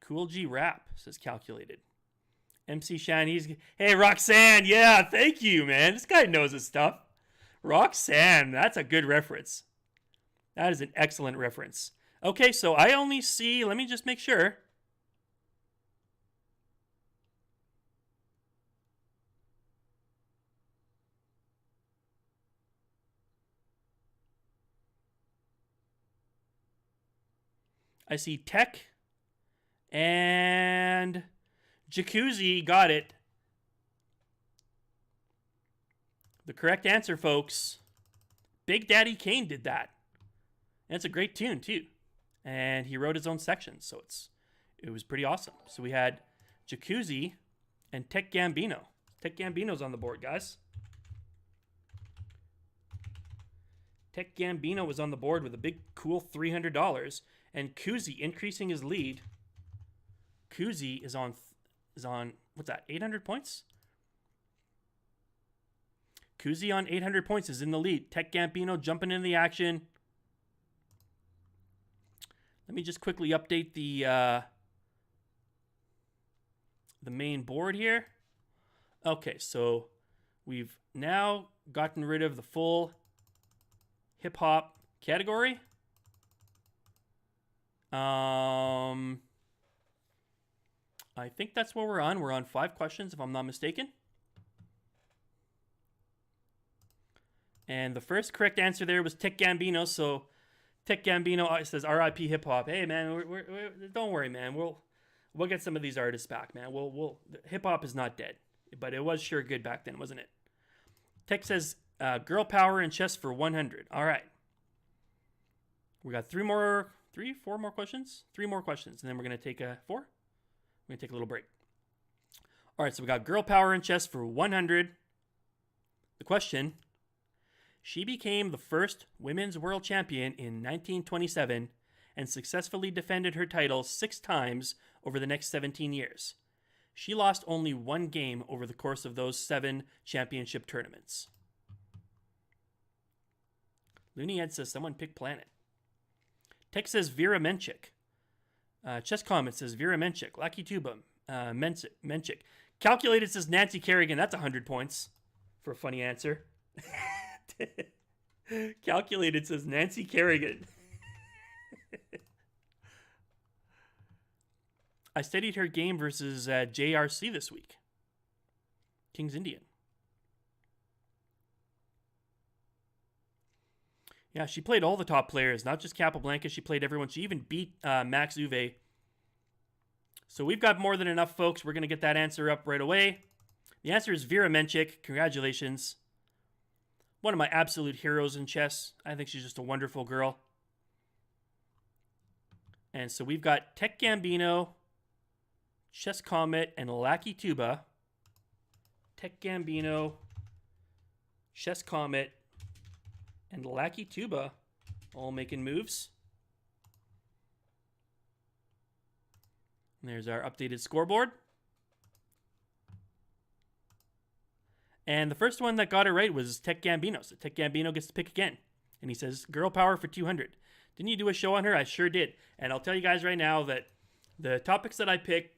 Speaker 1: Cool G Rap, says Calculated. MC Shine, hey, Roxanne. Yeah, thank you, man. This guy knows his stuff. Roxanne, that's a good reference. That is an excellent reference. Okay, so I only see, let me just make sure. I see Tech and Jacuzzi got it. The correct answer, folks. Big Daddy Kane did that. And it's a great tune, too. And he wrote his own section, so it was pretty awesome. So we had Jacuzzi and Tech Gambino. Tech Gambino's on the board, guys. Tech Gambino was on the board with a big, cool $300. And Kuzi increasing his lead. Kuzi is on what's that, 800 points? Kuzi on 800 points is in the lead. Tech Gambino jumping in the action. Let me just quickly update the main board here. Okay, so we've now gotten rid of the full hip-hop category. I think that's what we're on. We're on 5 questions, if I'm not mistaken. And the first correct answer there was Tech Gambino. So Tech Gambino says R.I.P. Hip Hop. Hey man, don't worry, man. We'll get some of these artists back, man. Hip hop is not dead, but it was sure good back then, wasn't it? Tech says girl power and chess for 100. All right. We got 4 more questions. 3 more questions, and then we're gonna take a 4. We're gonna take a little break. All right, so we got girl power and chess for 100. The question. She became the first women's world champion in 1927 and successfully defended her title 6 times over the next 17 years. She lost only 1 game over the course of those 7 championship tournaments. Looney Ed says someone pick planet. Tech says Vera Menchik. Chess comment says Vera Menchik. Lucky Tuba. Menchik. Calculated says Nancy Kerrigan. That's 100 points for a funny answer. Calculated says Nancy Kerrigan. I studied her game versus JRC this week. King's Indian. Yeah, she played all the top players, not just Capablanca. She played everyone. She even beat Max Uve. So we've got more than enough, folks. We're going to get that answer up right away. The answer is Vera Menchik. Congratulations. One of my absolute heroes in chess. I think she's just a wonderful girl. And so we've got Tech Gambino, Chess Comet, and Lackey Tuba. Tech Gambino, Chess Comet, and Lackey Tuba all making moves. And there's our updated scoreboard. And the first one that got it right was Tech Gambino. So Tech Gambino gets to pick again. And he says, girl power for 200. Didn't you do a show on her? I sure did. And I'll tell you guys right now that the topics that I pick,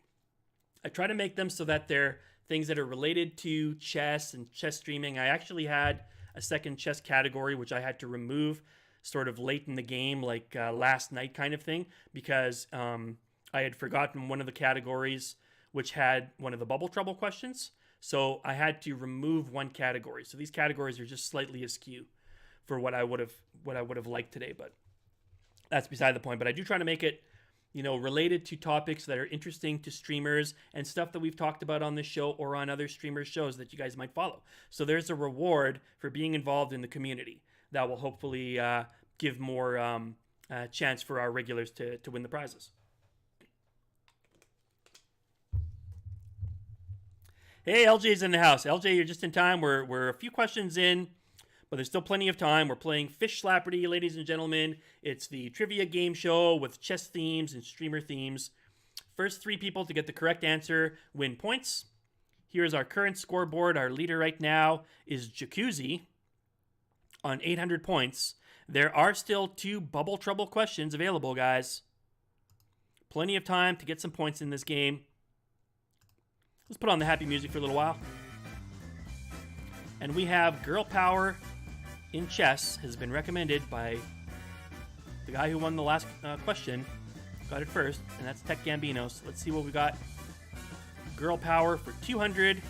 Speaker 1: I try to make them so that they're things that are related to chess and chess streaming. I actually had a second chess category, which I had to remove sort of late in the game, like last night kind of thing, because I had forgotten one of the categories, which had one of the bubble trouble questions. So I had to remove one category. So these categories are just slightly askew for what I would have liked today, but that's beside the point. But I do try to make it, related to topics that are interesting to streamers and stuff that we've talked about on this show or on other streamers' shows that you guys might follow. So there's a reward for being involved in the community that will hopefully give more chance for our regulars to win the prizes. Hey, LJ's in the house. LJ, you're just in time. We're a few questions in, but there's still plenty of time. We're playing Fishslapardy, ladies and gentlemen. It's the trivia game show with chess themes and streamer themes. First 3 people to get the correct answer win points. Here's our current scoreboard. Our leader right now is Jacuzzi on 800 points. There are still 2 bubble trouble questions available, guys. Plenty of time to get some points in this game. Let's put on the happy music for a little while. And we have Girl Power in Chess has been recommended by the guy who won the last question. Got it first, and that's Tech Gambino. So let's see what we got. Girl Power for 200.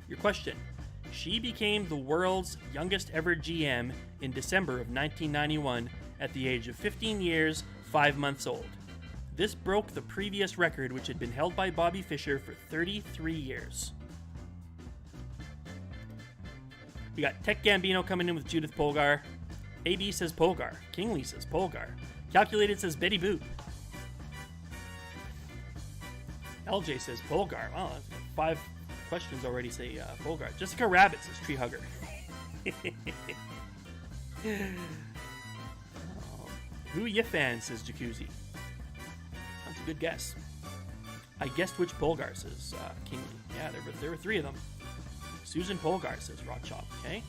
Speaker 1: Your question. She became the world's youngest ever GM in December of 1991 at the age of 15 years, 5 months old. This broke the previous record, which had been held by Bobby Fischer for 33 years. We got Tech Gambino coming in with Judith Polgar. AB says Polgar. Kingley says Polgar. Calculated says Betty Boot. LJ says Polgar. Wow, 5 questions already say Polgar. Jessica Rabbit says Tree Hugger. Who ya fan says Jacuzzi. That's a good guess. I guessed which Polgar says Kingley. Yeah, there were 3 of them. Susan Polgar says Raw Chop. Okay.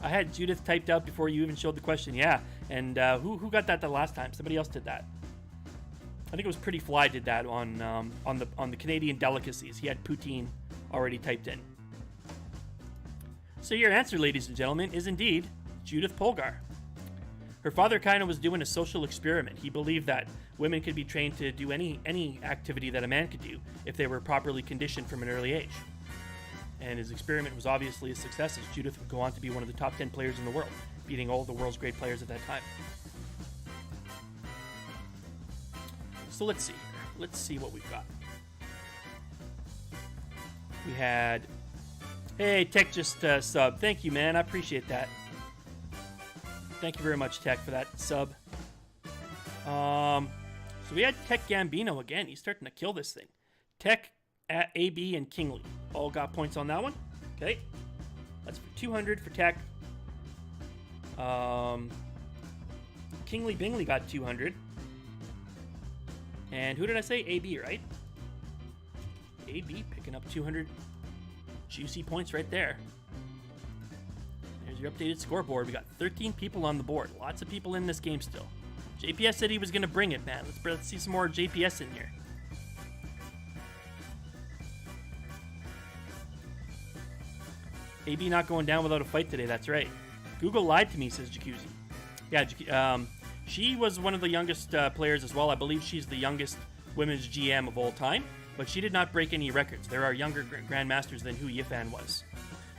Speaker 1: I had Judith typed out before you even showed the question. Yeah, and who got that the last time? Somebody else did that. I think it was Pretty Fly did that on the Canadian delicacies. He had poutine already typed in. So your answer, ladies and gentlemen, is indeed Judith Polgar. Her father kind of was doing a social experiment. He believed that women could be trained to do any activity that a man could do if they were properly conditioned from an early age. And his experiment was obviously a success, as Judith would go on to be one of the top 10 players in the world, beating all the world's great players at that time. So let's see here. Let's see what we've got. We had... Hey, Tech just sub. Thank you, man. I appreciate that. Thank you very much, Tech, for that sub. So we had Tech Gambino again. He's starting to kill this thing. Tech, AB, and Kingley all got points on that one. Okay. That's for 200 for Tech. Kingley Bingley got 200. And who did I say? AB, right? AB picking up 200 juicy points right there. There's your updated scoreboard. We got 13 people on the board. Lots of people in this game still. JPS said he was going to bring it, man. Let's see some more JPS in here. AB not going down without a fight today. That's right. Google lied to me, says Jacuzzi. Yeah, she was one of the youngest players as well. I believe she's the youngest women's GM of all time, but she did not break any records. There are younger grandmasters than who Yifan was.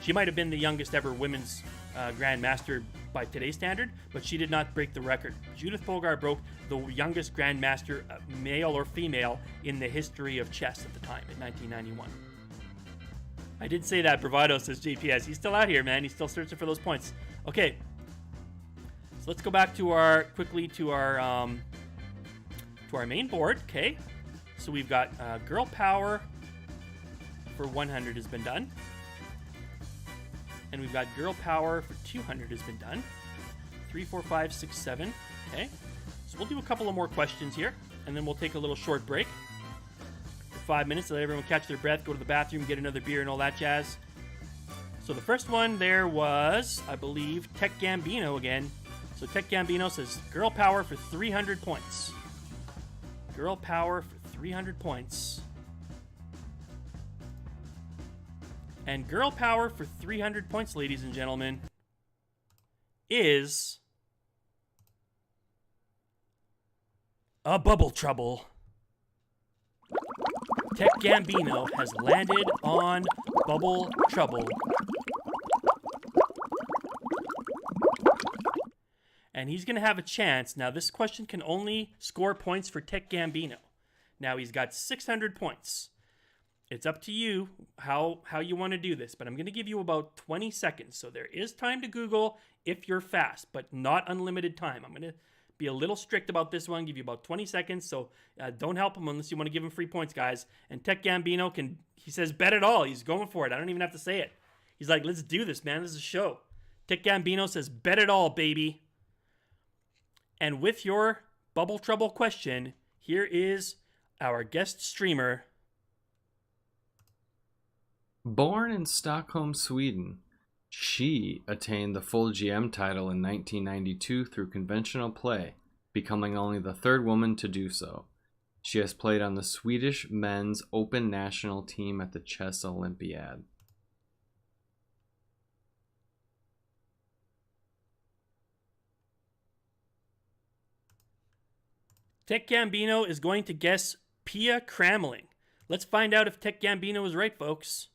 Speaker 1: She might have been the youngest ever women's grandmaster by today's standard, but she did not break the record. Judith Polgar broke the youngest grandmaster, male or female, in the history of chess at the time in 1991. I did say that. Bravado says JPS. He's still out here, man. He's still searching for those points. Okay. So let's go back to our main board. Okay. So we've got Girl Power for 100 has been done. And we've got Girl Power for 200 has been done. 3, 4, 5, 6, 7. Okay. So we'll do a couple of more questions here, and then we'll take a little short break. 5 minutes to let everyone catch their breath, go to the bathroom, get another beer and all that jazz. So the first one there was, I believe, Tech Gambino again. So Tech Gambino says Girl Power for 300 points. Girl Power for 300 points. And Girl Power for 300 points, ladies and gentlemen, is a Bubble Trouble. Tech Gambino has landed on Bubble Trouble. And he's going to have a chance. Now, this question can only score points for Tech Gambino. Now, he's got 600 points. It's up to you how you want to do this, but I'm going to give you about 20 seconds. So there is time to Google if you're fast, but not unlimited time. I'm going to be a little strict about this one, give you about 20 seconds, so don't help him unless you want to give him free points, guys. And Tech Gambino he says bet it all. He's going for it. I don't even have to say it. He's like, let's do this, man. This is a show. Tech Gambino says bet it all, baby. And with your Bubble Trouble question, here is our guest streamer.
Speaker 2: Born in Stockholm, Sweden, she attained the full GM title in 1992 through conventional play, becoming only the 3rd woman to do so. She has played on the Swedish men's open national team at the Chess Olympiad.
Speaker 1: Tech Gambino is going to guess Pia Kramling. Let's find out if Tech Gambino is right, folks.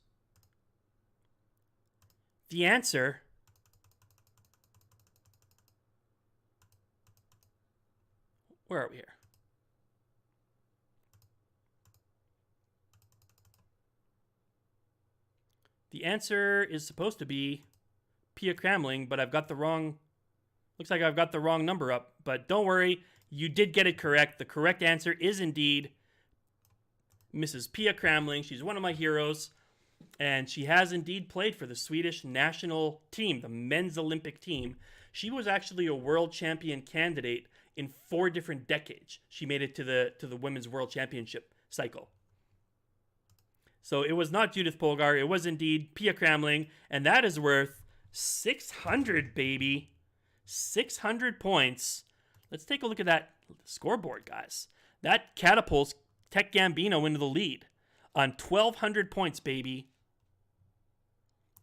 Speaker 1: The answer The answer is supposed to be Pia Cramling, but I've got the wrong... Looks like I've got the wrong number up. But don't worry, you did get it correct. The correct answer is indeed Mrs. Pia Cramling. She's one of my heroes. And she has indeed played for the Swedish national team, the men's Olympic team. She was actually a world champion candidate in 4 different decades. She made it to the women's world championship cycle. So it was not Judith Polgar. It was indeed Pia Cramling. And that is worth 600, baby. 600 points. Let's take a look at that scoreboard, guys. That catapults Tech Gambino into the lead on 1,200 points, baby.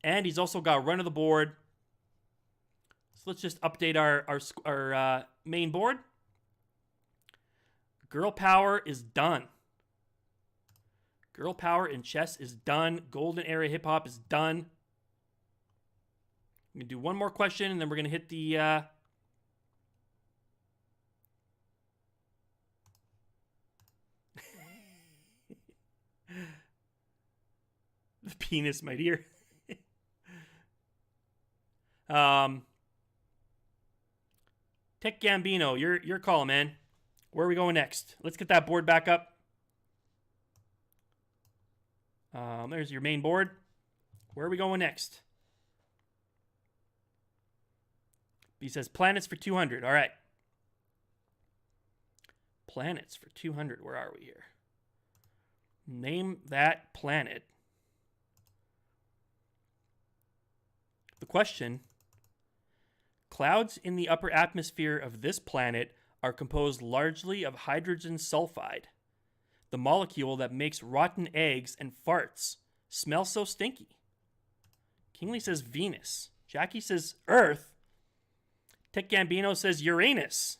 Speaker 1: And he's also got run of the board. So let's just update our main board. Girl power is done. Girl power in chess is done. Golden era hip hop is done. I'm going to do one more question, and then we're going to hit the... the penis, my dear. Tech Gambino, your call, man. Where are we going next? Let's get that board back up. There's your main board. Where are we going next? He says planets for 200. All right. Planets for 200. Where are we here? Name that planet. The question: clouds in the upper atmosphere of this planet are composed largely of hydrogen sulfide, the molecule that makes rotten eggs and farts smell so stinky. Kingsley says Venus. Jackie says Earth. Tech Gambino says Uranus.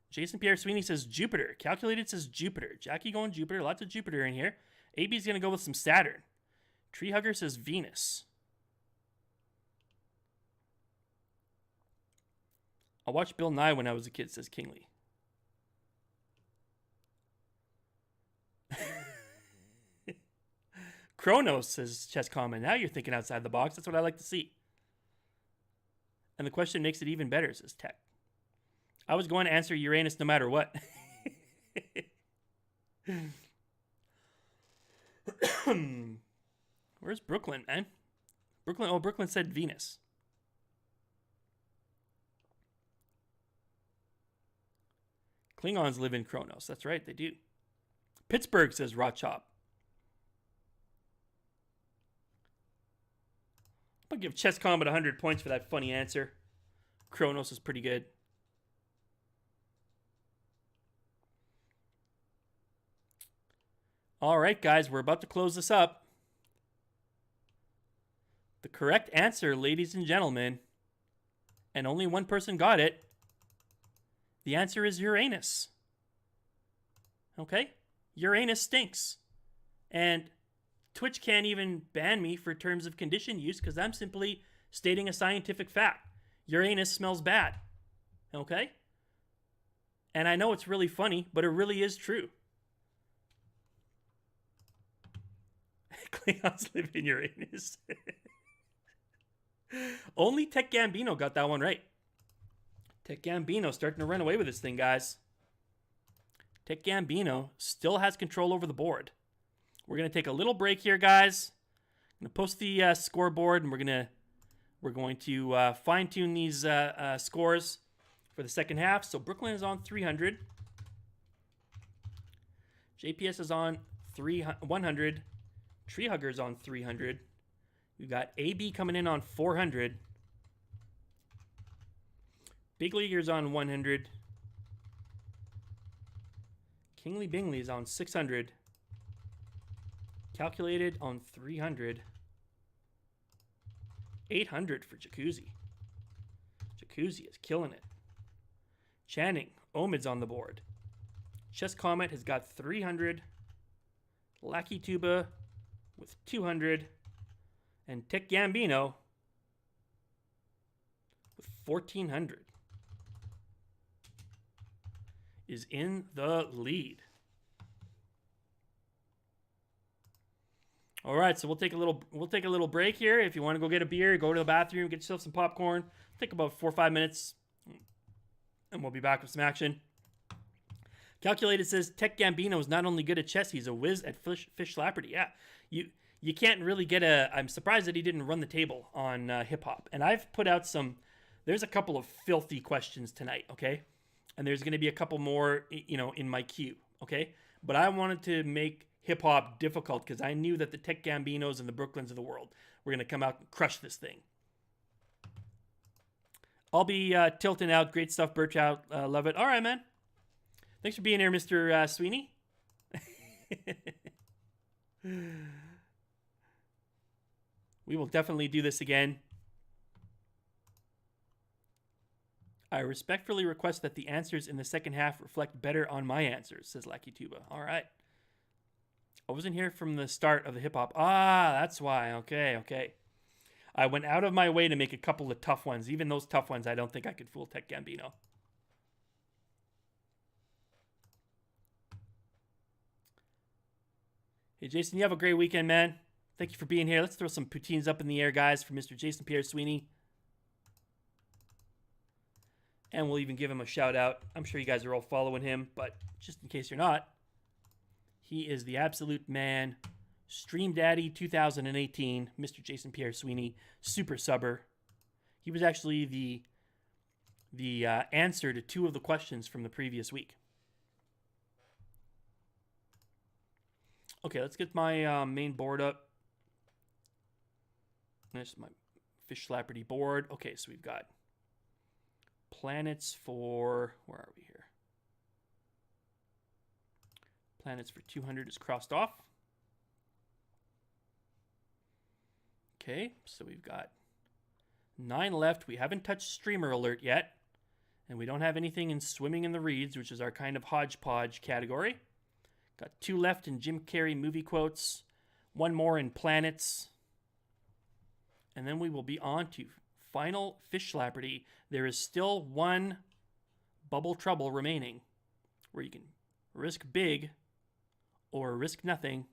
Speaker 1: Jason Pierre Sweeney says Jupiter. Calculated says Jupiter. Jackie going Jupiter. Lots of Jupiter in here. AB's going to go with some Saturn. Tree Hugger says Venus. I watched Bill Nye when I was a kid, says Kingsley. Kronos, says Chess Comment. Now you're thinking outside the box. That's what I like to see. And the question makes it even better, says Tech. I was going to answer Uranus no matter what. Where's Brooklyn, man? Brooklyn said Venus. Klingons live in Kronos. That's right, they do. Pittsburgh, says Raw Chop. I'll give Chess Combat 100 points for that funny answer. Kronos is pretty good. All right, guys, we're about to close this up. The correct answer, ladies and gentlemen, and only one person got it, the answer is Uranus. Okay? Uranus stinks. And Twitch can't even ban me for terms of condition use because I'm simply stating a scientific fact. Uranus smells bad. Okay? And I know it's really funny, but it really is true. Klingons live in Uranus. Only Tech Gambino got that one right. Tech Gambino starting to run away with this thing, guys. Tech Gambino still has control over the board. We're going to take a little break here, guys. I'm going to post the scoreboard, and we're going to fine-tune these scores for the second half. So Brooklyn is on 300. JPS is on 100. Tree Hugger's on 300. We've got AB coming in on 400. Big Leaguer's on 100. Kingly Bingley's on 600. Calculated on 300. 800 for Jacuzzi. Jacuzzi is killing it. Channing, Omid's on the board. Chess Comet has got 300. Lackey Tuba with 200. And Tech Gambino with 1,400 is in the lead. All right, so we'll take a little break here. If you want to go get a beer, go to the bathroom, get yourself some popcorn. Take about 4 or 5 minutes, and we'll be back with some action. Calculated says Tech Gambino is not only good at chess, he's a whiz at Fishslapardy. Yeah, you can't really get a. I'm surprised that he didn't run the table on hip hop. And I've put out some. There's a couple of filthy questions tonight, okay? And there's going to be a couple more, in my queue, okay? But I wanted to make hip hop difficult because I knew that the Tech Gambinos and the Brooklyns of the world were going to come out and crush this thing. I'll be tilting out. Great stuff, Birchout. Love it. All right, man. Thanks for being here, Mr. Sweeney. We will definitely do this again. I respectfully request that the answers in the second half reflect better on my answers, says Lucky Tuba. All right. I wasn't here from the start of the hip-hop. Ah, that's why. Okay. I went out of my way to make a couple of tough ones. Even those tough ones, I don't think I could fool Tech Gambino. Hey, Jason, you have a great weekend, man. Thank you for being here. Let's throw some poutines up in the air, guys, for Mr. Jason Pierre Sweeney. And we'll even give him a shout out. I'm sure you guys are all following him, but just in case you're not, he is the absolute man. Stream Daddy 2018, Mr. Jason Pierre Sweeney, super subber. He was actually the answer to 2 of the questions from the previous week. Okay, let's get my main board up. There's my Fishslapardy board. Okay, so we've got planets for, where are we here? Planets for 200 is crossed off. Okay, so we've got 9 left. We haven't touched Streamer Alert yet. And we don't have anything in Swimming in the Reeds, which is our kind of hodgepodge category. Got 2 left in Jim Carrey movie quotes. 1 more in planets. And then we will be on to final Fishslapardy. There is still 1 Bubble Trouble remaining, where you can risk big or risk nothing.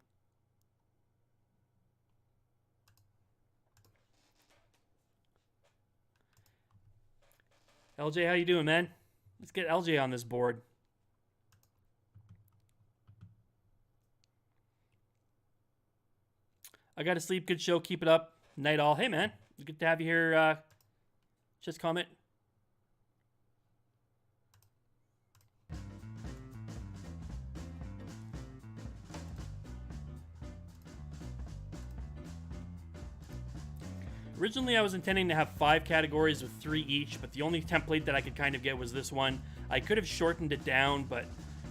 Speaker 1: LJ, how you doing, man? Let's get LJ on this board. I gotta sleep. Good show. Keep it up. Night all. Hey, man. It's good to have you here. Just comment. Originally, I was intending to have 5 categories with 3 each, but the only template that I could kind of get was this one. I could have shortened it down, but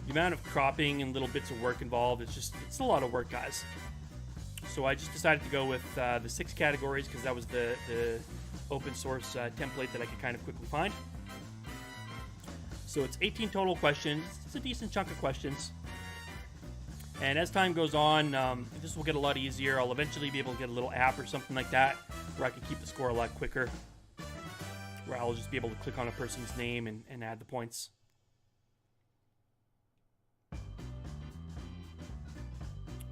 Speaker 1: the amount of cropping and little bits of work involved, it's a lot of work, guys. So I just decided to go with the 6 categories because that was the open source template that I could kind of quickly find. So it's 18 total questions. It's a decent chunk of questions. And as time goes on, this will get a lot easier. I'll eventually be able to get a little app or something like that where I can keep the score a lot quicker. Where I'll just be able to click on a person's name and add the points.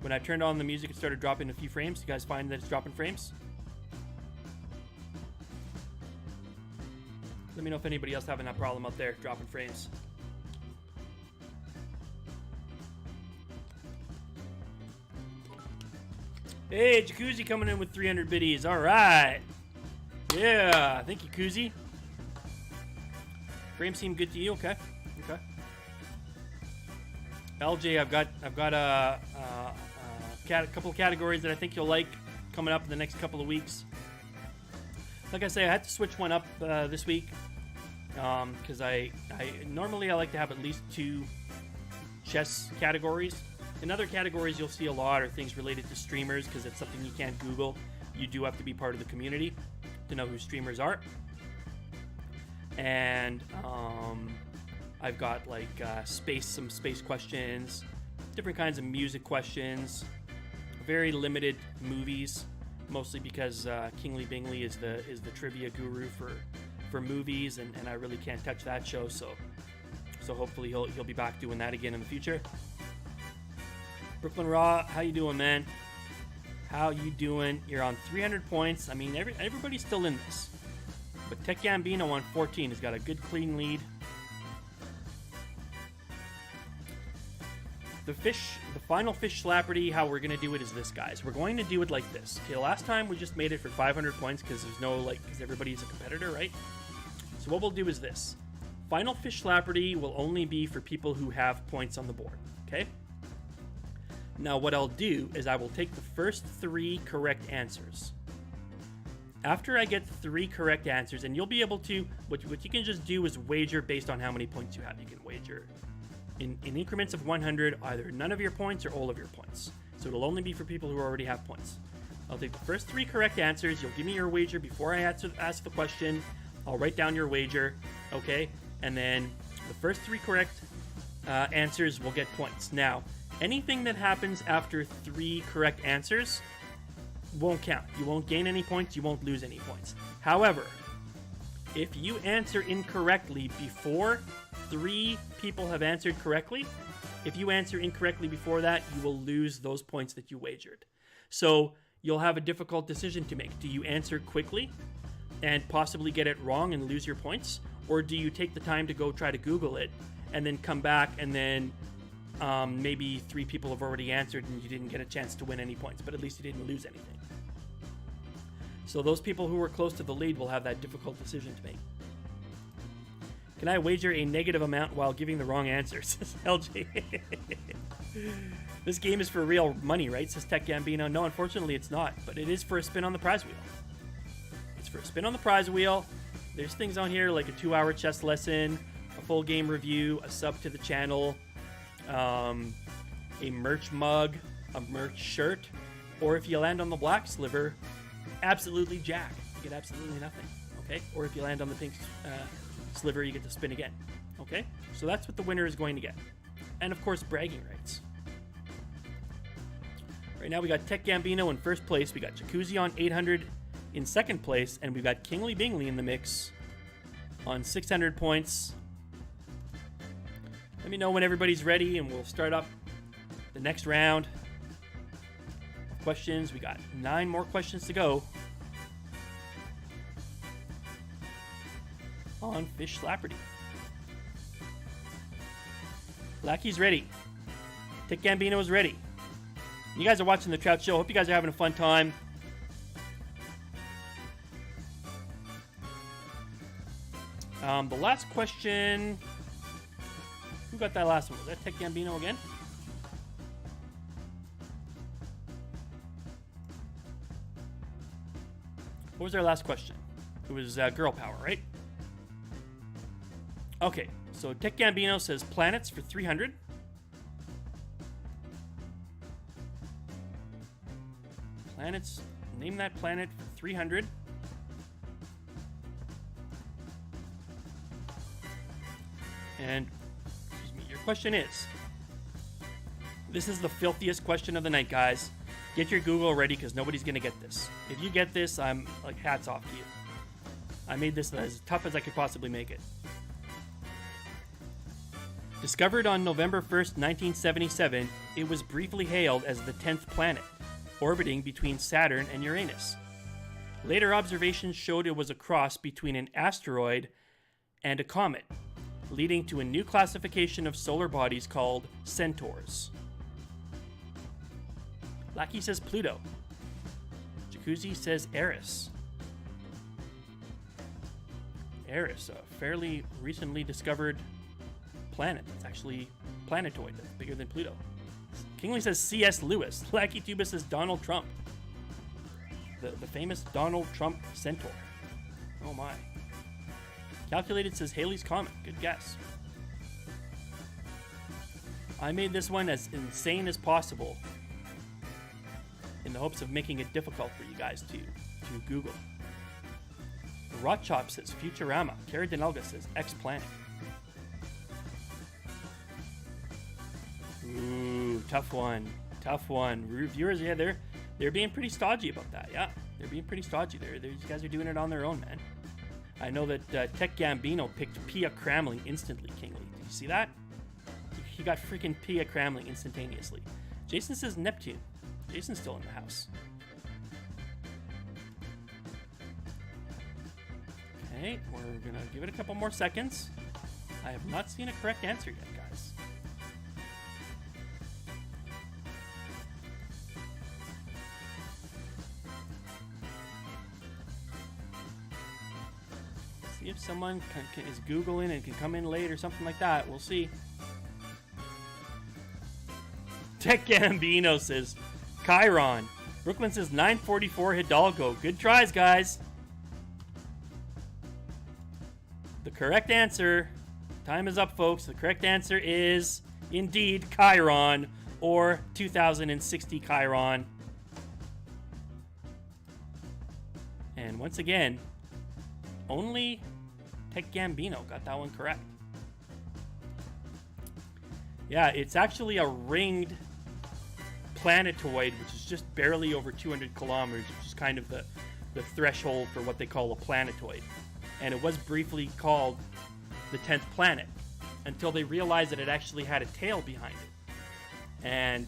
Speaker 1: When I turned on the music, it started dropping a few frames. You guys find that it's dropping frames? Let me know if anybody else having that problem out there, dropping frames. Hey, Jacuzzi coming in with 300 biddies. All right. Yeah, thank you, Koozie. Frames seem good to you. Okay. LJ, I've got a couple of categories that I think you'll like coming up in the next couple of weeks. Like I say, I had to switch one up this week because I normally I like to have at least 2 chess categories. In other categories, you'll see a lot are things related to streamers because it's something you can't Google. You do have to be part of the community to know who streamers are. And I've got like some space questions, different kinds of music questions, very limited movies, mostly because Kingly Bingley is the trivia guru for movies, and I really can't touch that show. So hopefully he'll be back doing that again in the future. Brooklyn Raw, how you doing, man? How you doing? You're on 300 points. I mean, everybody's still in this. But Tech Gambino on 14 has got a good clean lead. The final Fishslapardy, how we're gonna do it is this, guys. We're going to do it like this. Okay, last time we just made it for 500 points because there's no because everybody's a competitor, right? So what we'll do is this. Final Fishslapardy will only be for people who have points on the board. Okay. Now what I'll do is I will take the first 3 correct answers. After I get 3 correct answers, and you'll be able to, what you can just do is wager based on how many points you have. You can wager in increments of 100, either none of your points or all of your points. So it'll only be for people who already have points. I'll take the first 3 correct answers. You'll give me your wager before I ask the question. I'll write down your wager, okay? And then the first 3 correct answers will get points. Now, anything that happens after 3 correct answers won't count. You won't gain any points. You won't lose any points. However, if you answer incorrectly before 3 people have answered correctly, if you answer incorrectly before that, you will lose those points that you wagered. So you'll have a difficult decision to make. Do you answer quickly and possibly get it wrong and lose your points? Or do you take the time to go try to Google it and then come back and then maybe 3 people have already answered and you didn't get a chance to win any points, but at least you didn't lose anything. So those people who were close to the lead will have that difficult decision to make. Can I wager a negative amount while giving the wrong answers? Says LJ. This game is for real money, right? Says Tech Gambino. No, unfortunately it's not, but it is for a spin on the prize wheel. It's for a spin on the prize wheel. There's things on here like a 2-hour chess lesson, a full game review, a sub to the channel, a merch mug, a merch shirt, or if you land on the black sliver, absolutely jack. You get absolutely nothing, okay? Or if you land on the pink sliver, you get to spin again, okay? So that's what the winner is going to get. And of course, bragging rights. Right now we got Tech Gambino in first place, we got Jacuzzi on 800 in second place, and we've got Kingly Bingley in the mix on 600 points. Let me know when everybody's ready and we'll start up the next round of questions. We got 9 more questions to go on Fishslapardy. Lackey's ready. Tech Gambino is ready. You guys are watching the Trout Show. Hope you guys are having a fun time. The last question. Who got that last one? Was that Tech Gambino again? What was our last question? It was girl power, right? Okay, so Tech Gambino says planets for 300. Planets, name that planet for 300. And, excuse me, your question is, this is the filthiest question of the night, guys. Get your Google ready because nobody's going to get this. If you get this, I'm like, hats off to you. I made this as tough as I could possibly make it. Discovered on November 1st, 1977, it was briefly hailed as the 10th planet, orbiting between Saturn and Uranus. Later observations showed it was a cross between an asteroid and a comet, leading to a new classification of solar bodies called centaurs. Lackey says Pluto. Jacuzzi says Eris. Eris, a fairly recently discovered planet that's actually planetoid, that's bigger than Pluto. Kingly says C.S. Lewis. Lackey Tuba says Donald Trump. The famous Donald Trump centaur. Oh my. Calculated says Halley's Comet. Good guess. I made this one as insane as possible in the hopes of making it difficult for you guys to Google. Rotchop says Futurama. Cara Denelga says X-Planet. Ooh, tough one. Tough one. Reviewers, yeah, they're being pretty stodgy about that. Yeah, they're being pretty stodgy. These guys are doing it on their own, man. I know that Tech Gambino picked Pia Cramling instantly, Kingly. Did you see that? He got freaking Pia Cramling instantaneously. Jason says Neptune. Jason's still in the house. Okay, we're gonna give it a couple more seconds. I have not seen a correct answer yet, guys. See if someone is Googling and can come in late or something like that. We'll see. Tech Gambino says Chiron. Brooklyn says 944 Hidalgo. Good tries, guys. The correct answer, time is up, folks. The correct answer is indeed Chiron, or 2060 Chiron. And once again, only Tech Gambino got that one correct. Yeah, it's actually a ringed planetoid, which is just barely over 200 kilometers, which is kind of the threshold for what they call a planetoid. And it was briefly called the 10th planet until they realized that it actually had a tail behind it.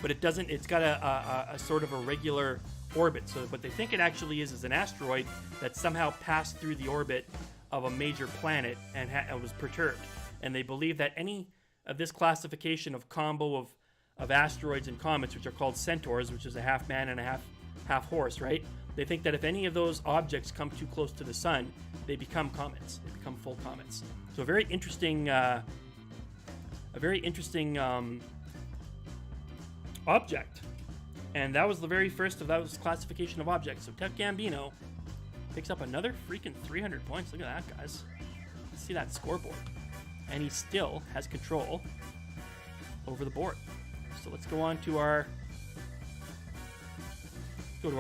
Speaker 1: But it doesn't, it's got a sort of a regular orbit. So what they think it actually is an asteroid that somehow passed through the orbit of a major planet and was perturbed. And they believe that any of this classification of combo of asteroids and comets, which are called centaurs, which is a half man and a half horse, right? They think that if any of those objects come too close to the sun, they become comets. They become full comets. So a very interesting object. And that was the very first of those classification of objects. So Tech Gambino picks up another freaking 300 points. Look at that, guys. Let's see that scoreboard. And he still has control over the board. So let's go on to our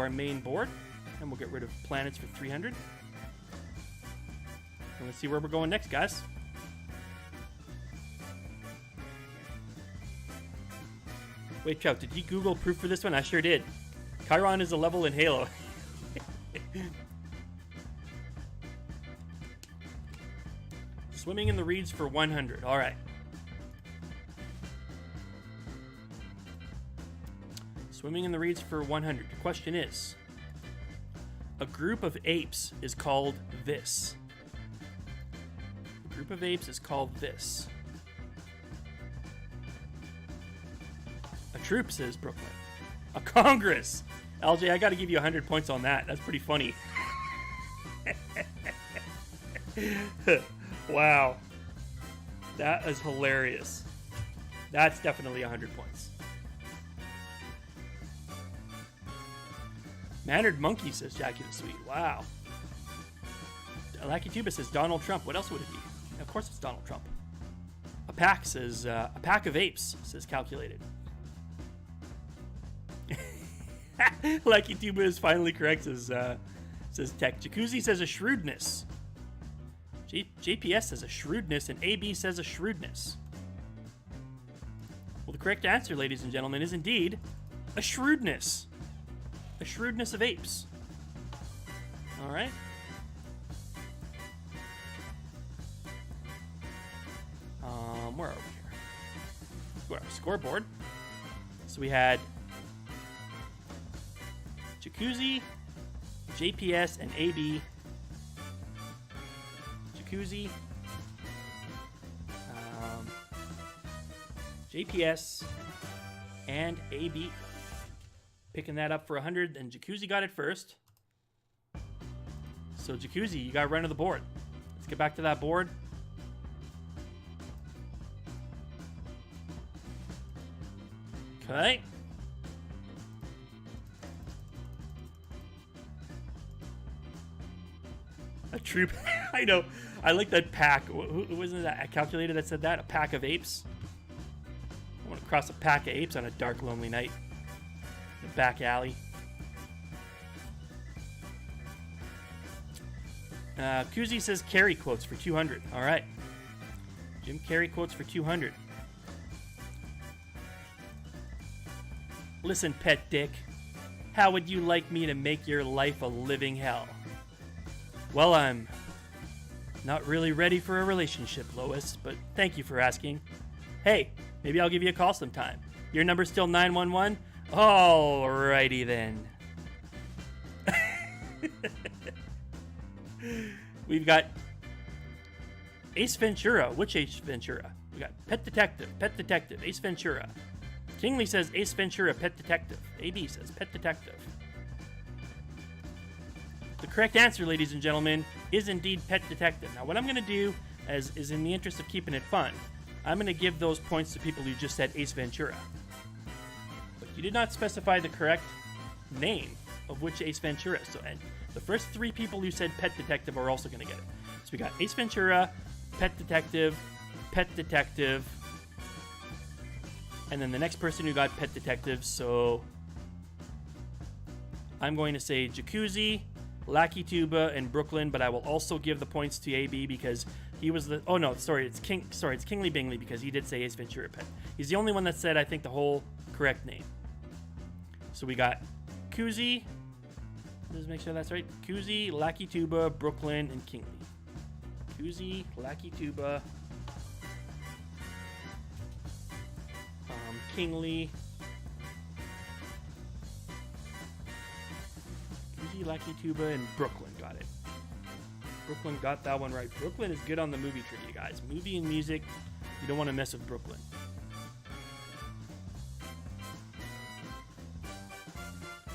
Speaker 1: main board, and we'll get rid of planets for 300. And let's see where we're going next, guys. Wait, Trout, did you Google proof for this one? I sure did. Chiron is a level in Halo. Swimming in the reeds for 100. All right. Swimming in the reeds for 100. The question is, a group of apes is called this. A group of apes is called this. A troop, says Brooklyn. A congress. LJ, I got to give you 100 points on that. That's pretty funny. Wow. That is hilarious. That's definitely 100 points. Mannered Monkey, says Jackie the Sweet. Wow. Lucky Tuba says Donald Trump. What else would it be? Of course it's Donald Trump. A pack says, a pack of apes, says Calculated. Lucky Tuba is finally correct, says Tech. Jacuzzi says a shrewdness. JPS says a shrewdness, and AB says a shrewdness. Well, the correct answer, ladies and gentlemen, is indeed a shrewdness. A shrewdness of apes. All right. Where are we here? Go to our scoreboard. So we had Jacuzzi, JPS, and AB. Jacuzzi, JPS, and AB. Picking that up for 100, and Jacuzzi got it first. So Jacuzzi, you got run of the board. Let's get back to that board. Okay. A troop. I know. I like that pack. Who wasn't that? A calculator that said that? A pack of apes? I want to cross a pack of apes on a dark, lonely night. In a back alley. Kuzi says Carey quotes for 200. All right. Jim Carrey quotes for 200. Listen, pet dick. How would you like me to make your life a living hell? Well, I'm not really ready for a relationship, Lois, but thank you for asking. Hey, maybe I'll give you a call sometime. Your number's still 911? Alrighty then. We've got Ace Ventura. Which Ace Ventura? We got Pet Detective, Ace Ventura. Kingley says Ace Ventura, Pet Detective. AB says Pet Detective. The correct answer, ladies and gentlemen, is indeed Pet Detective. Now, what I'm going to do is in the interest of keeping it fun, I'm going to give those points to people who just said Ace Ventura. But you did not specify the correct name of which Ace Ventura. So, and the first 3 people who said Pet Detective are also going to get it. So we got Ace Ventura, Pet Detective, and then the next person who got Pet Detective. So I'm going to say Jacuzzi, Lackey Tuba, and Brooklyn, but I will also give the points to AB because he was the... Oh, no, sorry, it's Kingley Bingley because he did say Ace Ventura Pet. He's the only one that said, I think, the whole correct name. So we got Kuzi. Let's make sure that's right. Kuzi, Lackey Tuba, Brooklyn, and Kingley. Kuzi, Lackey Tuba, Kingley, Kuzi, Lackey Tuba, and Brooklyn got it. Brooklyn got that one right. Brooklyn is good on the movie trivia, guys. Movie and music, you don't want to mess with Brooklyn.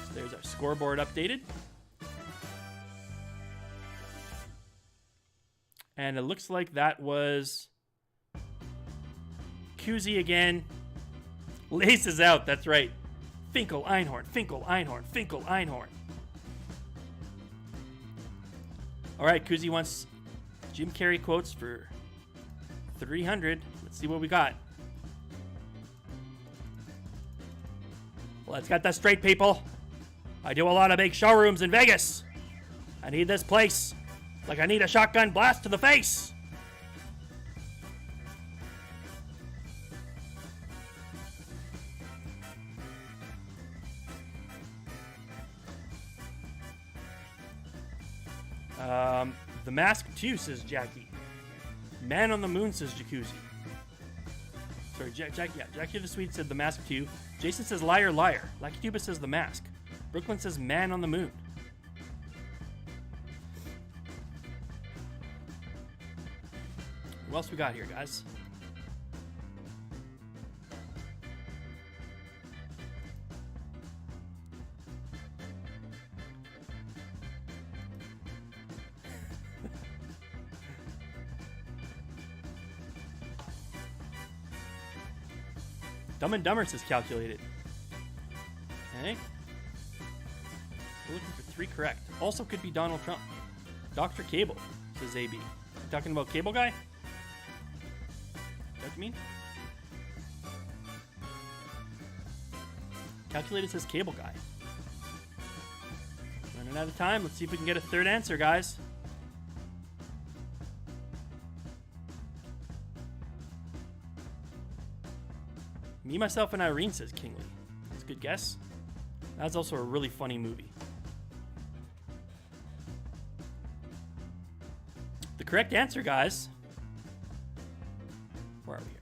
Speaker 1: So there's our scoreboard updated. And it looks like that was Kuzi again. Lace is out, that's right. Finkel, Einhorn, Finkel, Einhorn, Finkel, Einhorn. All right, Kuzi wants Jim Carrey quotes for 300. Let's see what we got. Let's get that straight, people. I do a lot of big showrooms in Vegas. I need this place like I need a shotgun blast to the face. The Mask 2, says Jackie. Man on the Moon, says Jacuzzi. Sorry, Jackie the Sweet said The Mask 2. Jason says Liar, Liar. Lucky Tuba says The Mask. Brooklyn says Man on the Moon. What else we got here, guys? Dumb and Dumber says calculated. Okay. We're looking for 3 correct. Also could be Donald Trump. Dr. Cable, says AB. You talking about Cable Guy? What do you mean? Calculated says Cable Guy. Running out of time. Let's see if we can get a third answer, guys. Me, Myself, and Irene, says Kingley. That's a good guess. That's also a really funny movie. The correct answer, guys. Where are we here?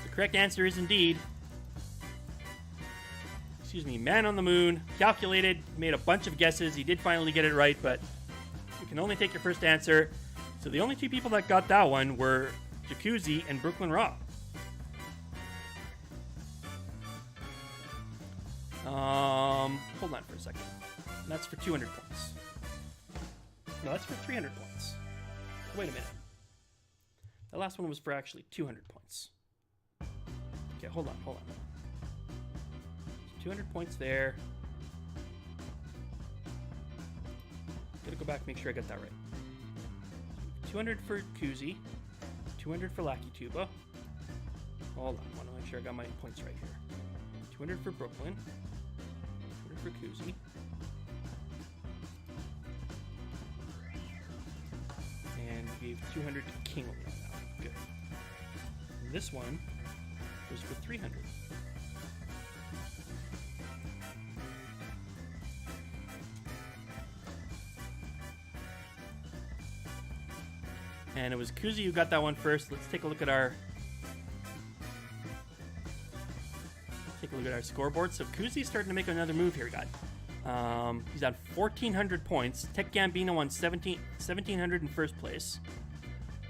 Speaker 1: The correct answer is indeed, excuse me, Man on the Moon. Calculated, made a bunch of guesses. He did finally get it right, but you can only take your first answer. So the only 2 people that got that one were Jacuzzi and Brooklyn Rob. Hold on for a second. That's for 200 points. No, that's for 300 points. Wait a minute. The last one was for actually 200 points. Okay, hold on. 200 points there. Gotta go back and make sure I got that right. 200 for Kuzi, 200 for Lackey Tuba. Hold on, I want to make sure I got my points right here. 200 for Brooklyn, 200 for Kuzi. And we gave 200 to Kingley on that one. Good. And this one was for 300. And it was Kuzi who got that one first. Let's take a look at our scoreboard. So Kuzi's starting to make another move here, guys. He's at 1,400 points. Tech Gambino on 1,700 in first place.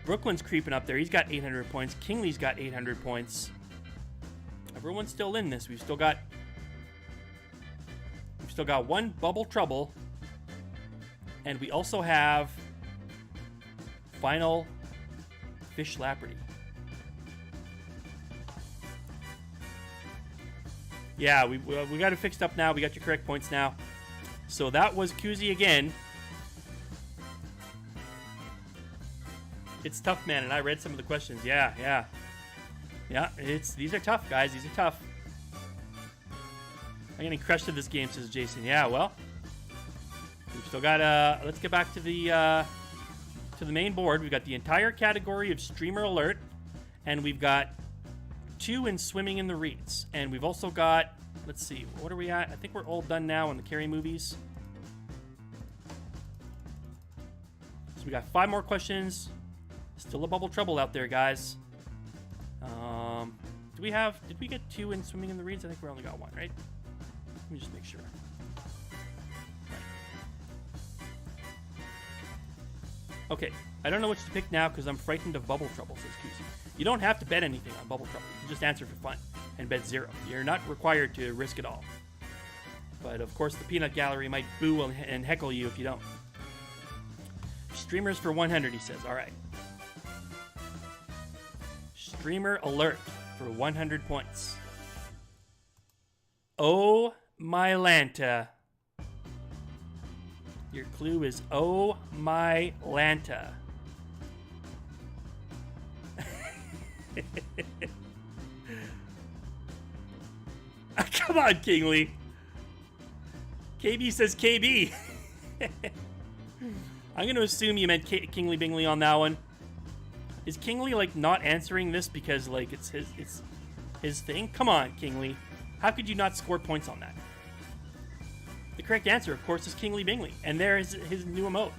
Speaker 1: Brooklyn's creeping up there. He's got 800 points. Kingley's got 800 points. Everyone's still in this. We've still got one Bubble Trouble. And we also have final Fishslapardy. Yeah, we got it fixed up now. We got your correct points now. So that was Kuzi again. It's tough, man, and I read some of the questions. Yeah. These are tough, guys. These are tough. I'm getting crushed at this game, says Jason. Yeah, well, we've still got. Let's get back to the main board. We've got the entire category of Streamer Alert, and we've got 2 in Swimming in the Reeds, and we've also got. Let's see, what are we at? I think we're all done now on the Carry movies. So we got 5 more questions. Still a Bubble Trouble out there, guys. Did we get 2 in Swimming in the Reeds? I think we only got 1, right? Let me just make sure. Right. Okay, I don't know which to pick now because I'm frightened of Bubble Trouble, says Kuzi. You don't have to bet anything on Bubble Trouble. You can just answer for fun and bet 0. You're not required to risk it all. But of course, the Peanut Gallery might boo and heckle you if you don't. Streamers for 100, he says. All right. Streamer Alert for 100 points. Oh my Lanta. Your clue is oh my Lanta. Come on, Kingley. KB says KB. I'm going to assume you meant Kingley Bingley on that one. Is Kingley like not answering this because like it's his thing? Come on, Kingley. How could you not score points on that? The correct answer, of course, is Kingley Bingley, and there is his new emote.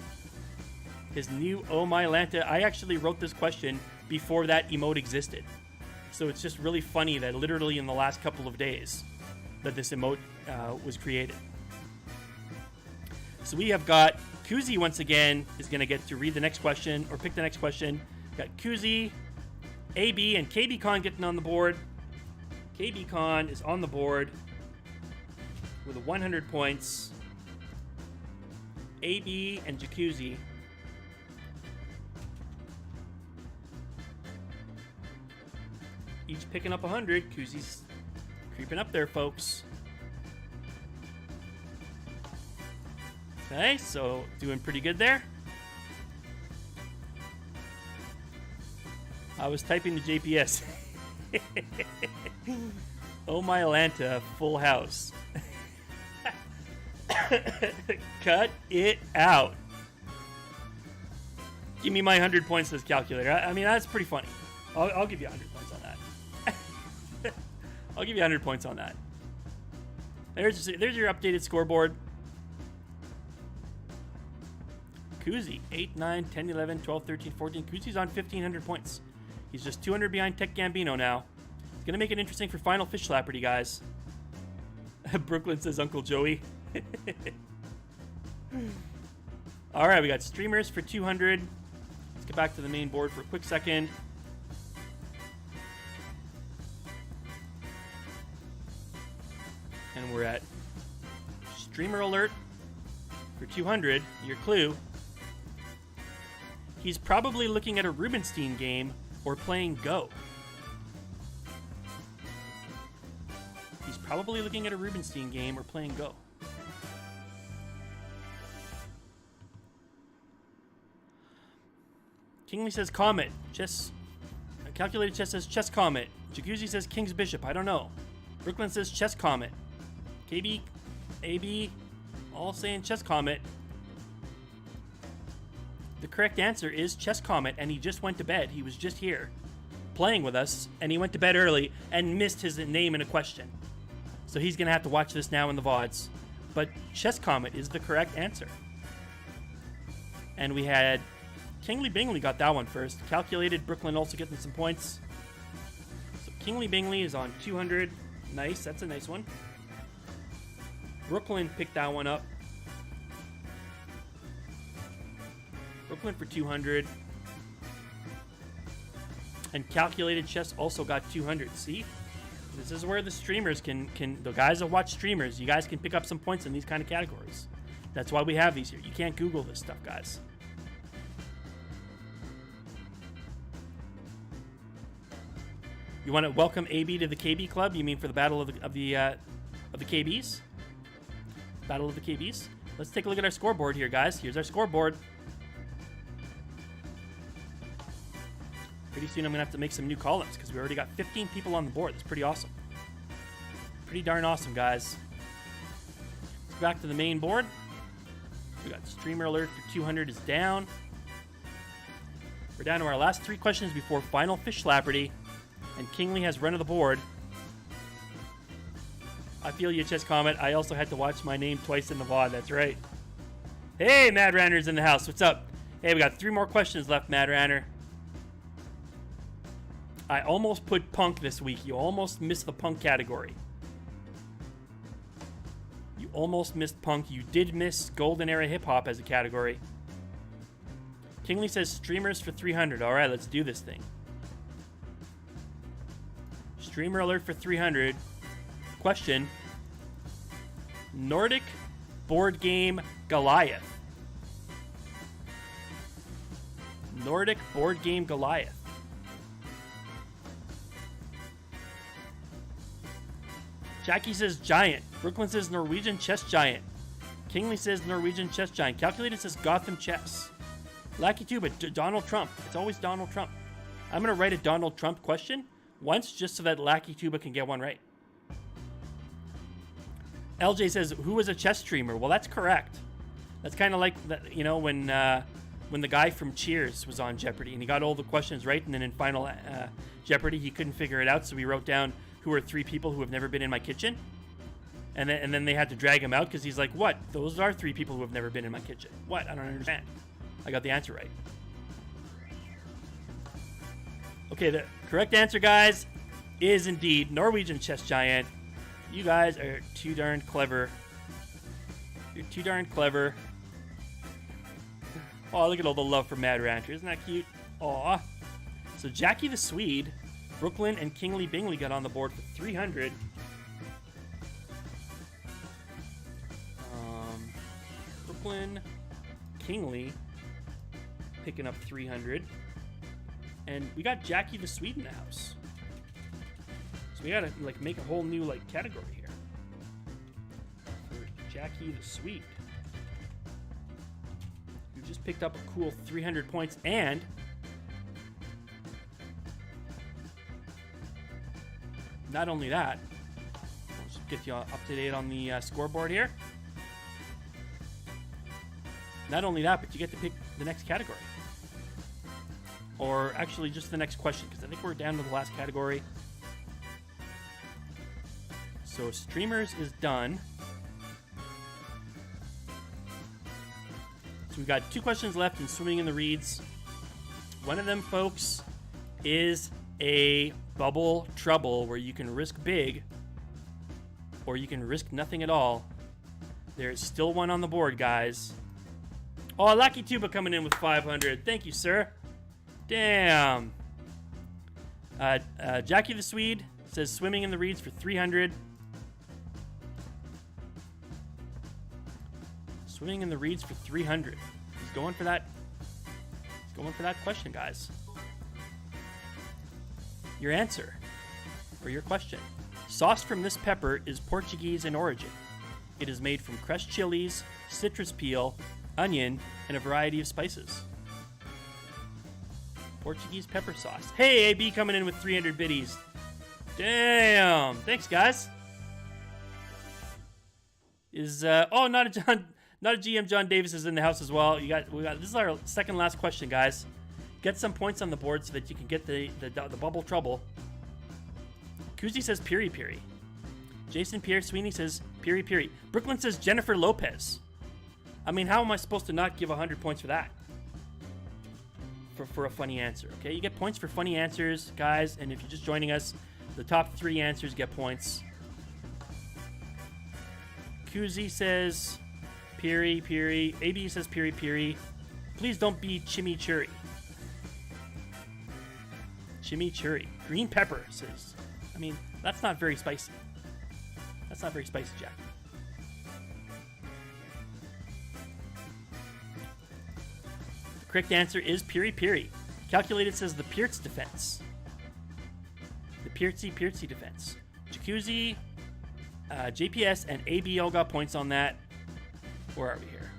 Speaker 1: His new Oh My Lanta. I actually wrote this question before that emote existed, so it's just really funny that literally in the last couple of days that this emote was created. So we have got Kuzi once again is going to get to read the next question or pick the next question. Got Kuzi, AB, and KB Con getting on the board. KB Con is on the board with 100 points. AB and Jacuzzi each picking up 100. Kuzi's creeping up there, folks. Okay, so doing pretty good there. I was typing the JPS. Oh my Lanta, full house. Cut it out. Give me my 100 points, this calculator. I mean, that's pretty funny. I'll give you 100 points on that. I'll give you 100 points on that. There's your updated scoreboard. Kuzi, 8, 9, 10, 11, 12, 13, 14. Kuzi's on 1,500 points. He's just 200 behind Tech Gambino now. It's going to make it interesting for final Fishslapardy, guys. Brooklyn says Uncle Joey. All right, we got streamers for 200. Let's get back to the main board for a quick second. And we're at Streamer Alert for 200. Your clue. He's probably looking at a Rubenstein game or playing Go. He's probably looking at a Rubenstein game or playing Go. Kingley says Comet. Chess. Calculated Chess says Chess Comet. Jacuzzi says King's Bishop. I don't know. Brooklyn says Chess Comet. KB, AB, all saying Chess Comet. The correct answer is Chess Comet, and he just went to bed. He was just here playing with us, and he went to bed early and missed his name in a question. So he's going to have to watch this now in the VODs. But Chess Comet is the correct answer. And we had Kingley Bingley got that one first. Calculated Brooklyn also getting some points. So Kingley Bingley is on 200. Nice. That's a nice one. Brooklyn picked that one up. Brooklyn for 200. And Calculated Chess also got 200. See? This is where the streamers can the guys that watch streamers, you guys can pick up some points in these kind of categories. That's why we have these here. You can't Google this stuff, guys. You want to welcome AB to the KB club? You mean for the battle of the KBs? Battle of the KBs. Let's take a look at our scoreboard here, guys. Here's our scoreboard. Pretty soon I'm going to have to make some new call-ups because we already got 15 people on the board. That's pretty awesome. Pretty darn awesome, guys. Let's go back to the main board. We got Streamer Alert for 200 is down. We're down to our last 3 questions before final Fishslapardy. And Kingly has run of the board. I feel you, Chess Comment. I also had to watch my name twice in the VOD. That's right. Hey, Mad Ranner's in the house. What's up? Hey, we got 3 more questions left, Mad Ranner. I almost put punk this week. You almost missed the punk category. You almost missed punk. You did miss Golden Era Hip Hop as a category. Kingly says streamers for 300. All right, let's do this thing. Streamer Alert for 300. Question. Nordic board game Goliath. Nordic board game Goliath. Jackie says giant. Brooklyn says Norwegian chess giant. Kingly says Norwegian chess giant. Calculated says Gotham chess. Lucky too, but Donald Trump. It's always Donald Trump. I'm going to write a Donald Trump question once just so that Lackey Tuba can get one right. LJ says, who was a chess streamer? Well, that's correct. That's kind of like, you know, when the guy from Cheers was on Jeopardy and he got all the questions right, and then in final Jeopardy he couldn't figure it out, so he wrote down who are 3 people who have never been in my kitchen. And then they had to drag him out because he's like, what? Those are 3 people who have never been in my kitchen. What? I don't understand. I got the answer right. Okay, the correct answer, guys, is indeed Norwegian chess giant. You guys are too darn clever. You're too darn clever. Oh, look at all the love for Mad Rancher. Isn't that cute? Aw. So Jackie the Swede, Brooklyn, and Kingly Bingley got on the board for 300. Brooklyn, Kingly picking up 300. And we got Jackie the Swede in the house. So we gotta like make a whole new like category here for Jackie the Swede, who just picked up a cool 300 points. And not only that, I'll just get you up to date on the scoreboard here. Not only that, but you get to pick the next category. Or actually just the next question, because I think we're down to the last category. So streamers is done. So we've got 2 questions left in Swimming in the Reeds. One of them, folks, is a bubble trouble where you can risk big or you can risk nothing at all. There's still one on the board, guys. Oh, Lucky Tuba coming in with 500. Thank you, sir. Damn. Jackie the Swede says Swimming in the Reeds for 300. Swimming in the Reeds for 300. He's going for that. He's going for that question, guys. Your answer, or your question. Sauce from this pepper is Portuguese in origin. It is made from crushed chilies, citrus peel, onion, and a variety of spices. Portuguese pepper sauce. Hey, AB coming in with 300 biddies. Damn. Thanks, guys. Is oh, not a GM John Davis is in the house as well. We got this is our second last question, guys. Get some points on the board so that you can get the bubble trouble. Kuzi says Piri Piri. Jason Pierre Sweeney says Piri Piri. Brooklyn says Jennifer Lopez. I mean, how am I supposed to not give 100 points for that? For a funny answer, okay? You get points for funny answers, guys, and if you're just joining us, the top 3 answers get points. Kuzi says Piri Piri. AB says Piri Piri. Please don't be chimichurri. Chimichurri. Green pepper says. I mean, that's not very spicy. That's not very spicy, Jack. The correct answer is Piri Piri. Calculated says the Pirtz defense. The Pirtzy defense. Jacuzzi, JPS, and AB all got points on that. Where are we here?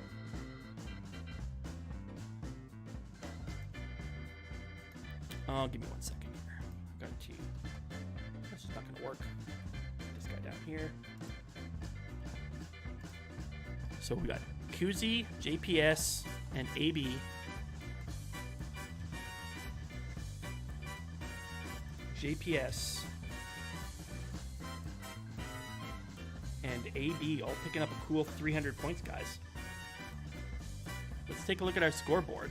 Speaker 1: Oh, give me 1 second here. I got to. That's just not going to work. Put this guy down here. So we got Kuzi, JPS, and AB. JPS and AB all picking up a cool 300 points, guys. Let's take a look at our scoreboard.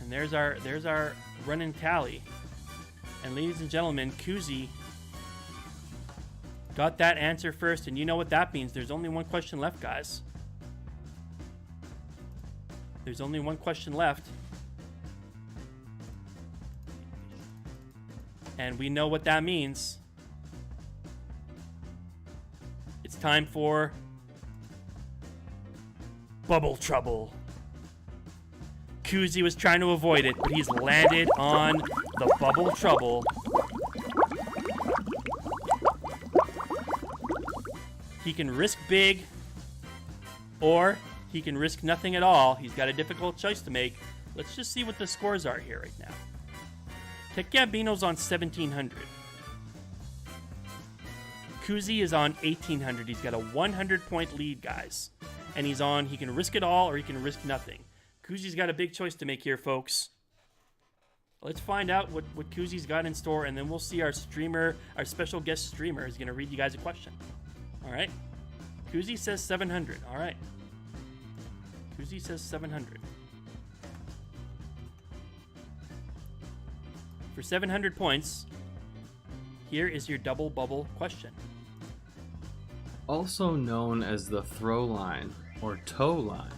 Speaker 1: And there's our running tally. And ladies and gentlemen, Kuzi got that answer first, and you know what that means. There's only one question left, guys. There's only one question left. And we know what that means. It's time for bubble trouble. Kuzi was trying to avoid it, but he's landed on the bubble trouble. He can risk big, or he can risk nothing at all. He's got a difficult choice to make. Let's just see what the scores are here right now. Tech Gambino's on 1,700. Kuzi is on 1,800. He's got a 100-point lead, guys. And he can risk it all or he can risk nothing. Kuzi's got a big choice to make here, folks. Let's find out what Kuzi's got in store, and then we'll see our streamer, our special guest streamer is going to read you guys a question. All right? Kuzi says 700. All right. Kuzi says 700. For 700 points, here is your double bubble question.
Speaker 2: Also known as the throw line or toe line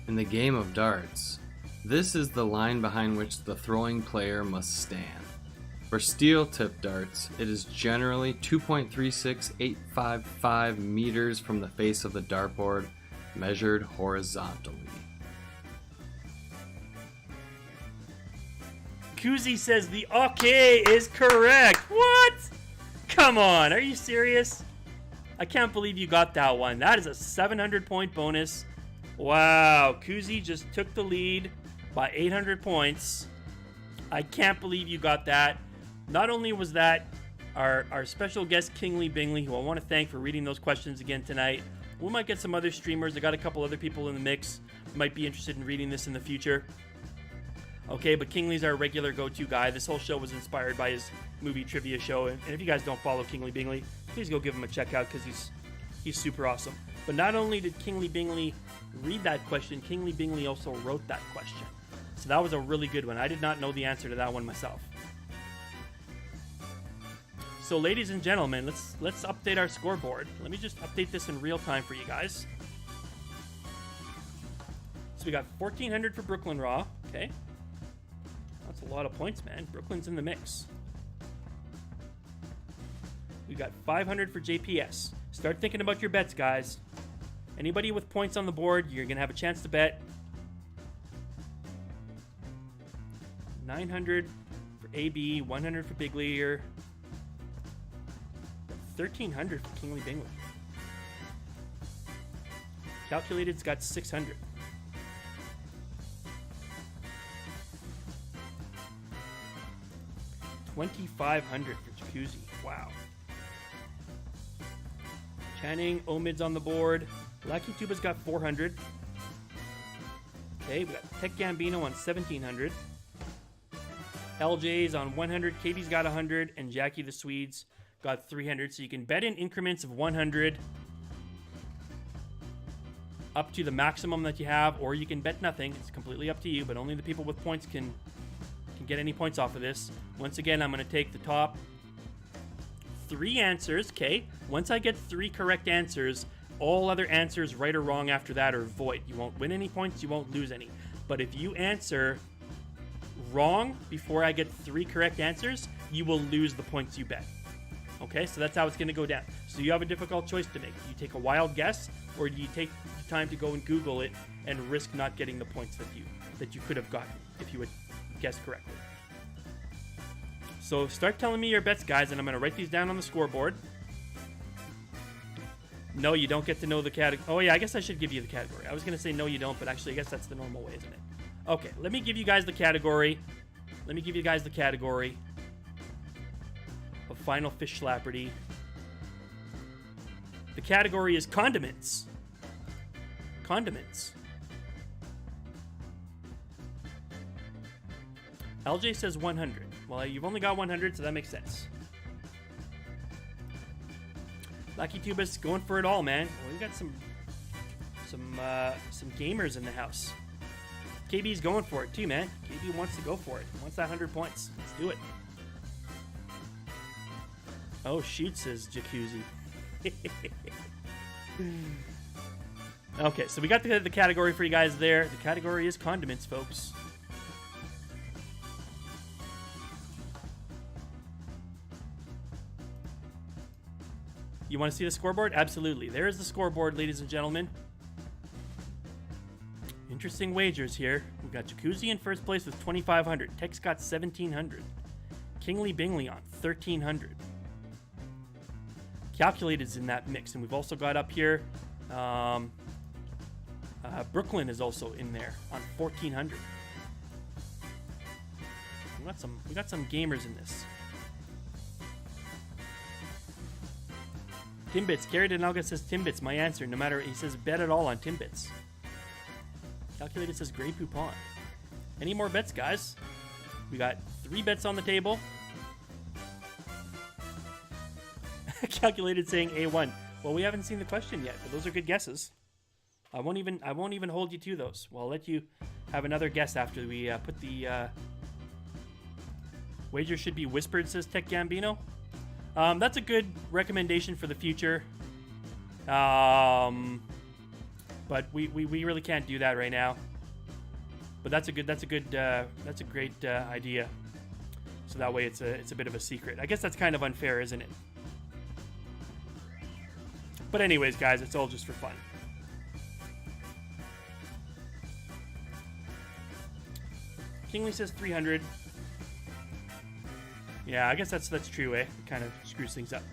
Speaker 2: in the game of darts, this is the line behind which the throwing player must stand. For steel-tipped darts, it is generally 2.36855 meters from the face of the dartboard, measured horizontally.
Speaker 1: Kuzi says the okay is correct. What? Come on, are you serious? I can't believe you got that one. That is a 700-point bonus. Wow, Kuzi just took the lead by 800 points. I can't believe you got that. Not only was that our special guest, Kingly Bingley, who I want to thank for reading those questions again tonight. We might get some other streamers. I got a couple other people in the mix who might be interested in reading this in the future. Okay, but Kingly's our regular go-to guy. This whole show was inspired by his movie trivia show. And if you guys don't follow Kingly Bingley, please go give him a check out because he's super awesome. But not only did Kingly Bingley read that question, Kingly Bingley also wrote that question. So that was a really good one. I did not know the answer to that one myself. So ladies and gentlemen, let's update our scoreboard. Let me just update this in real time for you guys. So we got 1,400 for Brooklyn Raw. Okay. That's a lot of points, man. Brooklyn's in the mix. We got 500 for JPS. Start thinking about your bets, guys. Anybody with points on the board, you're going to have a chance to bet. 900 for AB, 100 for Big Leader, 1,300 for Kingly Bingley. Calculated's got 600. $2,500 for Jacuzzi. Wow. Channing, Omid's on the board. Lucky Tuba's got 400. Okay, we got Tech Gambino on 1,700. LJ's on 100. Katie's got 100. And Jackie the Swedes got 300. So you can bet in increments of 100 up to the maximum that you have, or you can bet nothing. It's completely up to you, but only the people with points can get any points off of this. Once again, I'm going to take the top 3 answers, okay? Once I get 3 correct answers, all other answers, right or wrong after that, are void. You won't win any points, you won't lose any. But if you answer wrong before I get 3 correct answers, you will lose the points you bet. Okay, so that's how it's going to go down. So you have a difficult choice to make. Do you take a wild guess, or do you take the time to go and Google it and risk not getting the points that you could have gotten if you would guess correctly? So start telling me your bets, guys, and I'm going to write these down on the scoreboard. No, you don't get to know the category. Oh, yeah, I guess I should give you the category. I was going to say no, you don't, but actually I guess that's the normal way, isn't it? Okay, let me give you guys the category. Of Final Fishslapardy. The category is condiments. Condiments. LJ says 100. Well, you've only got 100, so that makes sense. Lucky Tubas going for it all, man. Well, we got some gamers in the house. KB's going for it too, man. KB wants to go for it. He wants that 100 points. Let's do it. Oh, shoot, says Jacuzzi. Okay, so we got the category for you guys there. The category is condiments, folks. You want to see the scoreboard? Absolutely. There is the scoreboard, ladies and gentlemen. Interesting wagers here. We've got Jacuzzi in first place with 2,500. Tex got 1,700. Kingly Bingley on 1,300. Calculated's in that mix, and we've also got up here Brooklyn is also in there on 1,400. We got some gamers in this. Timbits. Gary Denalga says Timbits. My answer. No matter. He says bet it all on Timbits. Calculated says Grey Poupon. Any more bets, guys? We got 3 bets on the table. Calculated saying A1. Well, we haven't seen the question yet, but those are good guesses. I won't even hold you to those. Well, I'll let you have another guess after we put the wager should be whispered, says Tech Gambino. That's a good recommendation for the future. But we really can't do that right now. But that's a great idea. So that way it's a bit of a secret. I guess that's kind of unfair, isn't it? But anyways, guys, it's all just for fun. Kingley says 300. Yeah, I guess that's true, eh? It kind of screws things up.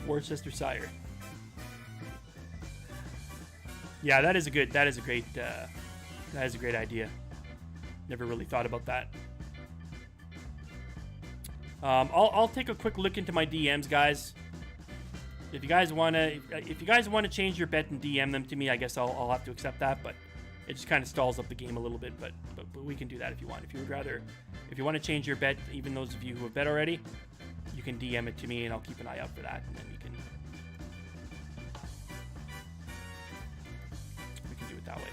Speaker 1: Worcestershire. Yeah, that is a great idea. Never really thought about that. I'll take a quick look into my DMs, guys. If you guys wanna change your bet and DM them to me, I guess I'll have to accept that. But it just kind of stalls up the game a little bit. But we can do that if you want. If you want to change your bet, even those of you who have bet already, you can DM it to me, and I'll keep an eye out for that, and then we can do it that way.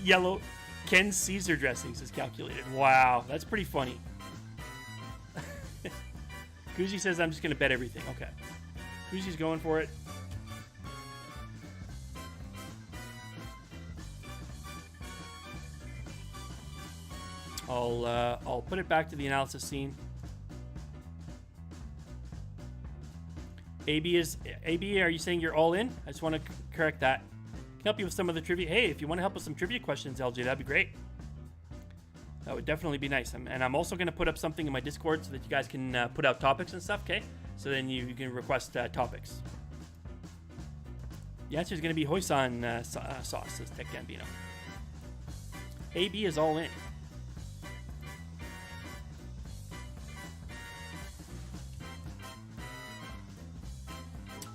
Speaker 1: Yellow Ken Caesar dressings is calculated. Wow, that's pretty funny. Kuzi says I'm just gonna bet everything. Okay, Kuzi's going for it. I'll put it back to the analysis scene. AB, are you saying you're all in? I just want to correct that. Can help you with some of the trivia. Hey, if you want to help with some trivia questions, LJ, that'd be great. That would definitely be nice. And I'm also going to put up something in my Discord so that you guys can put out topics and stuff, okay? So then you can request topics. The answer is going to be hoisin sauce, says Tech Gambino. AB is all in.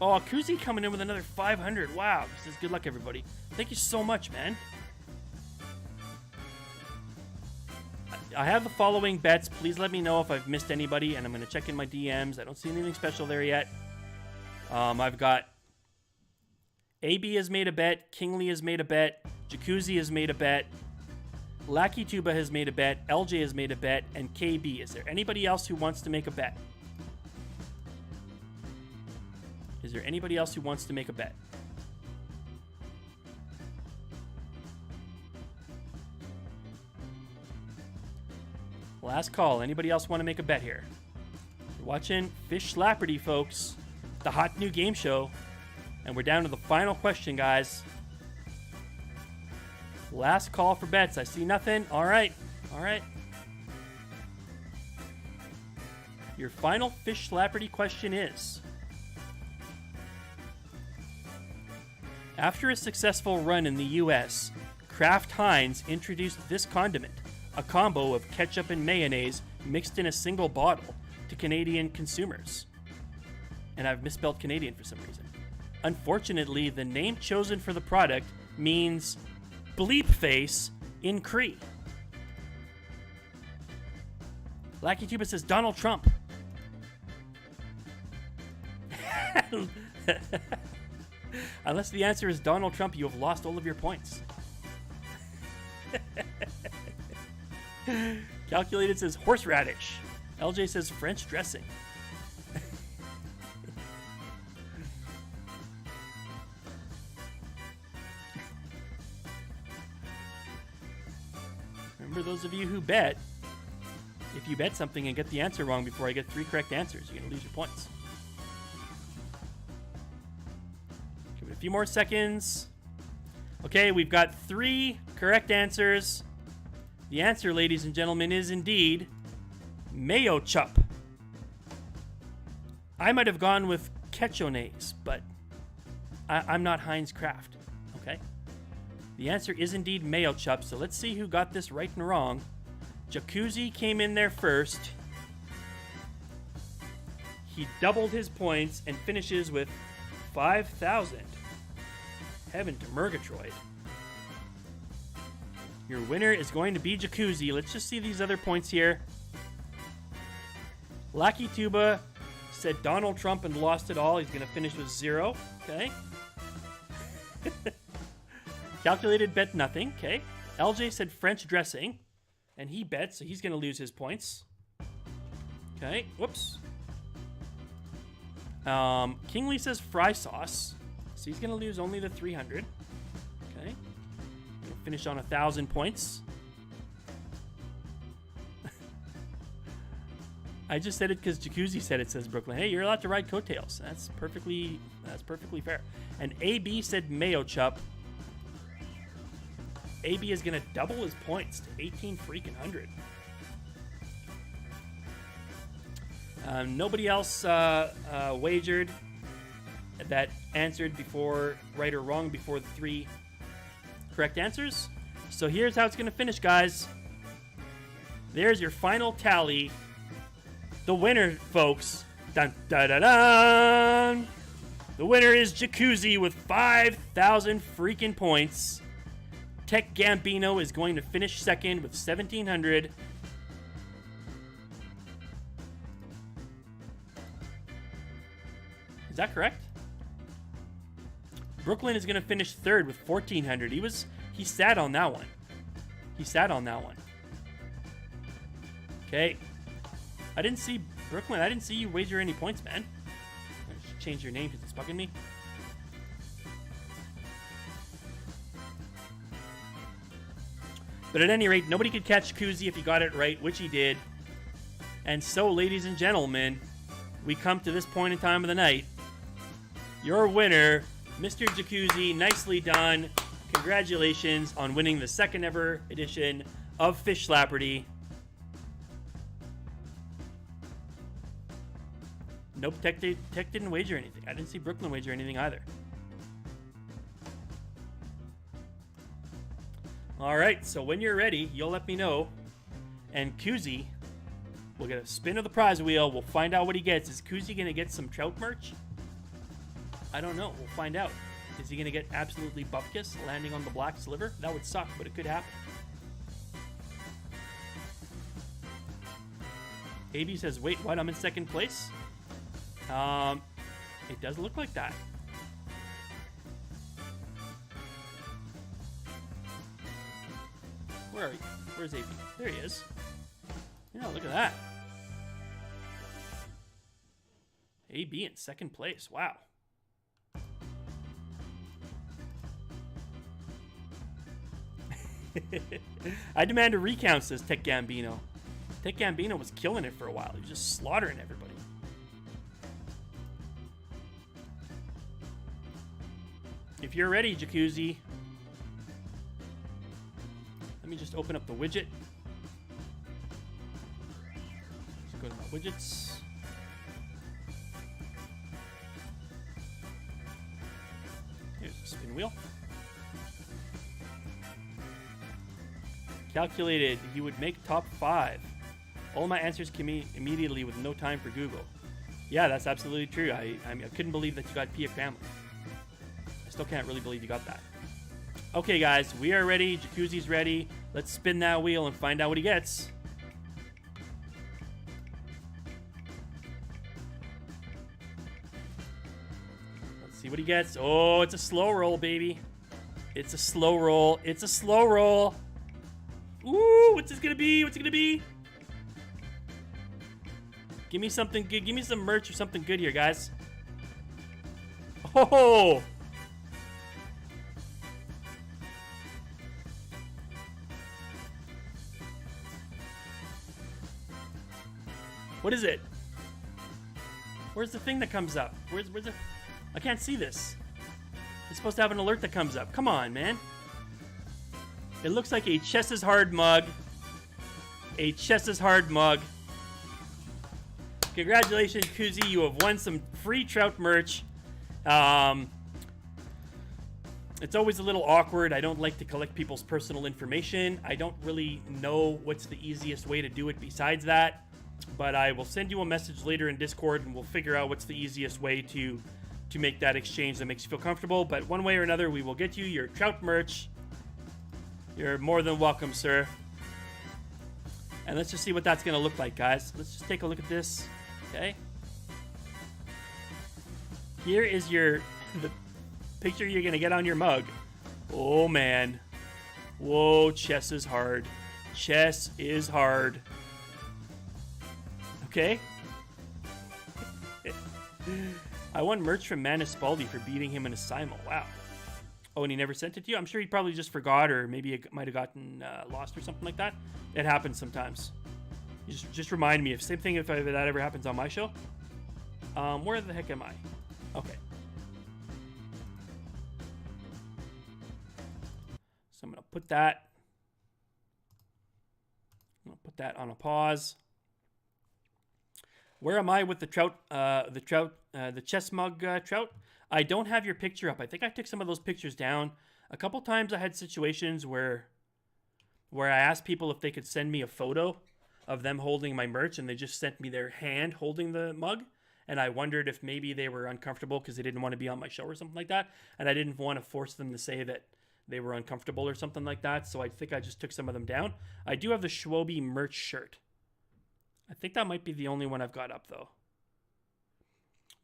Speaker 1: Oh, Kuzi coming in with another 500. Wow. He says, good luck, everybody. Thank you so much, man. I have the following bets. Please let me know if I've missed anybody, and I'm going to check in my DMs. I don't see anything special there yet. I've got AB has made a bet. Kingley has made a bet. Jacuzzi has made a bet. Lackey Tuba has made a bet. LJ has made a bet. And KB. Is there anybody else who wants to make a bet? Is there anybody else who wants to make a bet? Last call. Anybody else want to make a bet here? You're watching Fishslapardy, folks. The hot new game show. And we're down to the final question, guys. Last call for bets. I see nothing. All right. All right. Your final Fishslapardy question is: after a successful run in the U.S., Kraft Heinz introduced this condiment, a combo of ketchup and mayonnaise mixed in a single bottle, to Canadian consumers. And I've misspelled Canadian for some reason. Unfortunately, the name chosen for the product means bleep face in Cree. Lackey Tuba says Donald Trump. Unless the answer is Donald Trump, you have lost all of your points. Calculated says horseradish. LJ says French dressing. Remember, those of you who bet, if you bet something and get the answer wrong before I get 3 correct answers, you're going to lose your points. Give it a few more seconds. Okay, we've got 3 correct answers. The answer, ladies and gentlemen, is indeed mayo chup. I might have gone with ketchup, but I'm not Heinz Kraft. Okay? The answer is indeed mayo chup, so let's see who got this right and wrong. Jacuzzi came in there first. He doubled his points and finishes with 5,000. Heaven to Murgatroyd. Your winner is going to be Jacuzzi. Let's just see these other points here. Lackey Tuba said Donald Trump and lost it all. He's going to finish with 0. Okay. Calculated bet nothing. Okay. LJ said French dressing. And he bet, so he's going to lose his points. Okay. Whoops. Kingley says fry sauce. So he's going to lose only the 300. Okay. Finish on 1,000 points. I just said it because Jacuzzi said it, says Brooklyn. Hey, you're allowed to ride coattails. That's perfectly fair. And AB said mayo chup. AB is going to double his points to 18 freaking hundred. Nobody else wagered that answered before right or wrong before the 3 correct answers. So here's how it's going to finish, guys. There's your final tally. The winner, folks. Dun, dun, dun, dun. The winner is Jacuzzi with 5,000 freaking points. Tech Gambino is going to finish second with 1,700. Is that correct? Brooklyn is going to finish third with 1,400. He sat on that one. Okay. I didn't see Brooklyn. I didn't see you wager any points, man. I should change your name because it's bugging me. But at any rate, nobody could catch Jacuzzi if he got it right, which he did. And so, ladies and gentlemen, we come to this point in time of the night. Your winner, Mr. Jacuzzi, nicely done. Congratulations on winning the second ever edition of Fishslapardy. Nope, Tech didn't wager anything. I didn't see Brooklyn wager anything either. All right, so when you're ready, you'll let me know. And Kuzi will get a spin of the prize wheel. We'll find out what he gets. Is Kuzi going to get some Trout merch? I don't know. We'll find out. Is he going to get absolutely Bupkis landing on the black sliver? That would suck, but it could happen. AB says, wait, what? I'm in second place? It does look like that. are you? Where's AB? There he is. Yeah, look at that. AB in second place. Wow. I demand a recount, says Tech Gambino. Tech Gambino was killing it for a while. He was just slaughtering everybody. If you're ready, Jacuzzi. Let me just open up the widget. Let's go to my widgets. Here's the spin wheel. Calculated he would make top 5. All my answers came immediately with no time for Google. Yeah, that's absolutely true. I couldn't believe that you got P of family. I still can't really believe you got that. Okay, guys, we are ready. Jacuzzi's ready. Let's spin that wheel and find out what he gets. Let's see what he gets. Oh, it's a slow roll, baby. It's a slow roll. It's a slow roll. Ooh, what's this gonna be? What's it gonna be? Give me something good. Give me some merch or something good here, guys. Oh! What is it? Where's the thing that comes up? Where's it? I can't see this. It's supposed to have an alert that comes up. Come on, man. It looks like a Chess is Hard mug. A Chess is Hard mug. Congratulations, Kuzi. You have won some free Trout merch. It's always a little awkward. I don't like to collect people's personal information. I don't really know what's the easiest way to do it besides that. But I will send you a message later in Discord and we'll figure out what's the easiest way to make that exchange that makes you feel comfortable. But one way or another, we will get you your Trout merch. You're more than welcome, sir. And let's just see what that's going to look like, guys. Let's just take a look at this. Okay. Here is the picture you're going to get on your mug. Oh, man. Whoa, chess is hard. Chess is hard. Okay. I won merch from Manispaldi for beating him in a Simul. Wow. Oh, and he never sent it to you? I'm sure he probably just forgot, or maybe it might have gotten lost or something like that. It happens sometimes. Just remind me. Same thing if that ever happens on my show. Where the heck am I? Okay. So I'm going to put that. I'm going to put that on a pause. Where am I with the Trout, the chess mug Trout? I don't have your picture up. I think I took some of those pictures down. A couple times I had situations where I asked people if they could send me a photo of them holding my merch, and they just sent me their hand holding the mug. And I wondered if maybe they were uncomfortable because they didn't want to be on my show or something like that. And I didn't want to force them to say that they were uncomfortable or something like that. So I think I just took some of them down. I do have the Schwobe merch shirt. I think that might be the only one I've got up, though.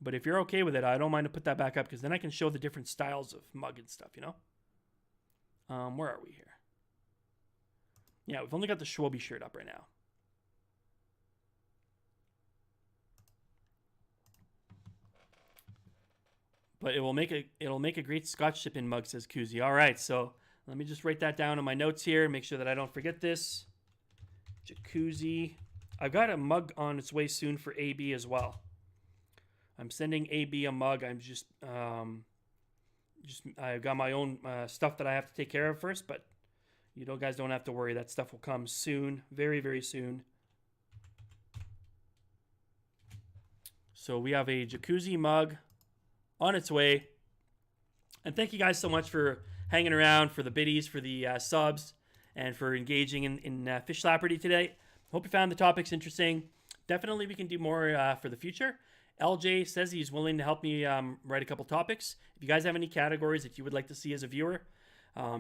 Speaker 1: But if you're okay with it, I don't mind to put that back up because then I can show the different styles of mug and stuff, you know? Where are we here? Yeah, we've only got the Schwobe shirt up right now. But it'll make a great Scotch shipping mug, says Kuzi. All right, so let me just write that down in my notes here. Make sure that I don't forget this. Jacuzzi. I've got a mug on its way soon for AB as well. I'm sending AB a mug. I'm I've got my own stuff that I have to take care of first, but you guys don't have to worry. That stuff will come soon, very, very soon. So we have a Jacuzzi mug on its way. And thank you guys so much for hanging around, for the biddies, for the subs, and for engaging in Fishslapardy today. Hope you found the topics interesting. Definitely we can do more for the future. LJ says he's willing to help me write a couple topics. If you guys have any categories that you would like to see as a viewer,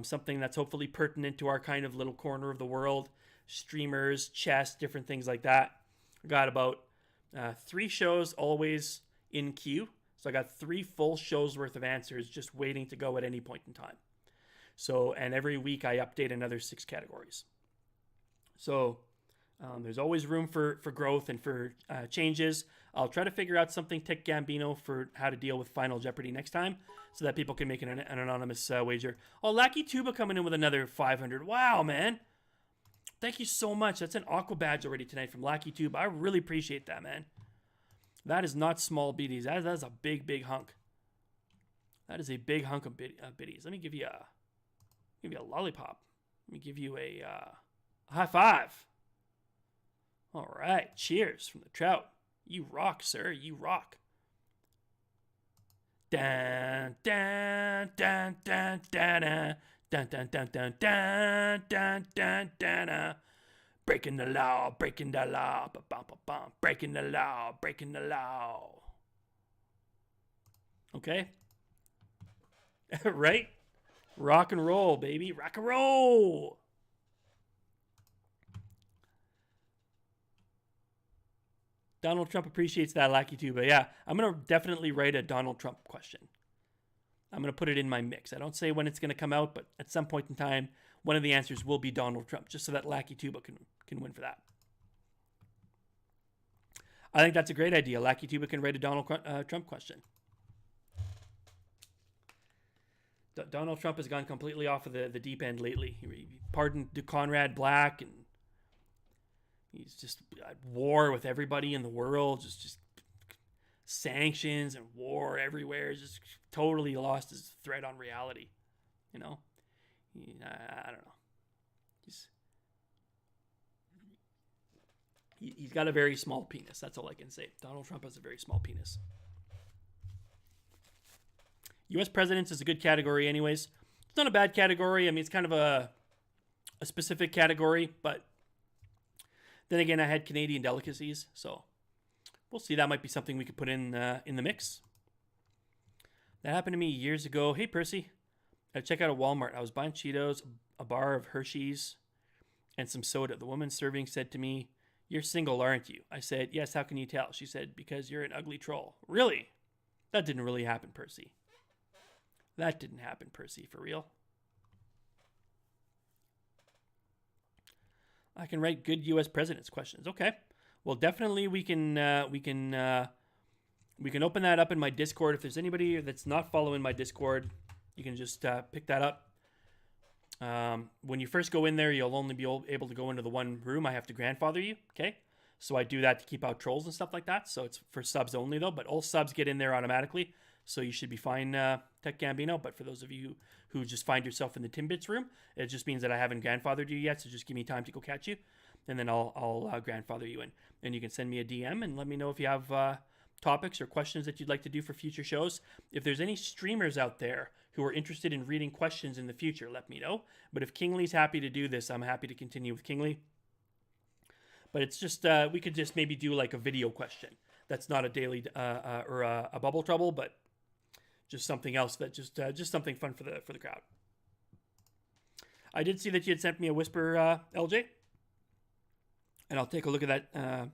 Speaker 1: something that's hopefully pertinent to our kind of little corner of the world, streamers, chess, different things like that. I got about 3 shows always in queue. So I got 3 full shows worth of answers just waiting to go at any point in time. So, and every week I update another 6 categories. So there's always room for growth and for changes. I'll try to figure out something Tech Gambino for how to deal with Final Jeopardy next time so that people can make an anonymous wager. Oh, Lackey Tuba coming in with another 500. Wow, man. Thank you so much. That's an Aqua badge already tonight from Lackey Tuba. I really appreciate that, man. That is not small biddies. That is a big, big hunk. That is a big hunk of biddies. Let me give you a lollipop. Let me give you a high five. All right. Cheers from the Trout. You rock, sir. You rock. Dun, dun, dun, dun, dun, dun. Dun, dun, dun, dun, dun, dun, dun, dun. Breaking the law, breaking the law, ba-bum, breaking the law, breaking the law. Okay? Right? Rock and roll, baby. Rock and roll. Donald Trump appreciates that, Lackey Tuba. Yeah, I'm going to definitely write a Donald Trump question. I'm going to put it in my mix. I don't say when it's going to come out, but at some point in time, one of the answers will be Donald Trump, just so that Lackey Tuba can win for that. I think that's a great idea. Lackey Tuba can write a Donald Trump question. Donald Trump has gone completely off of the deep end lately. He pardoned Conrad Black, and he's just at war with everybody in the world. Just sanctions and war everywhere. Just totally lost his thread on reality. You know, I don't know. He's got a very small penis. That's all I can say. Donald Trump has a very small penis. U.S. presidents is a good category anyways. It's not a bad category. I mean, it's kind of a specific category, but then again, I had Canadian delicacies, so we'll see. That might be something we could put in the mix. That happened to me years ago. Hey, Percy. I check out a Walmart. I was buying Cheetos, a bar of Hershey's, and some soda. The woman serving said to me, "You're single, aren't you?" I said, "Yes, how can you tell?" She said, "Because you're an ugly troll." Really? That didn't really happen, Percy. That didn't happen, Percy, for real. I can write good U.S. presidents questions. Okay. Well, definitely we can open that up in my Discord. If there's anybody that's not following my Discord, you can just pick that up. When you first go in there, you'll only be able to go into the one room. I have to grandfather you. Okay. So I do that to keep out trolls and stuff like that. So it's for subs only though, but all subs get in there automatically. So you should be fine, Tech Gambino. But for those of you who just find yourself in the Timbits room, it just means that I haven't grandfathered you yet. So just give me time to go catch you, and then I'll grandfather you in. And you can send me a DM and let me know if you have topics or questions that you'd like to do for future shows. If there's any streamers out there who are interested in reading questions in the future, let me know. But if Kingley's happy to do this, I'm happy to continue with Kingley. But it's just we could just maybe do like a video question. That's not a daily or a bubble trouble, but just something else that just something fun for the crowd. I did see that you had sent me a whisper, LJ, and I'll take a look at that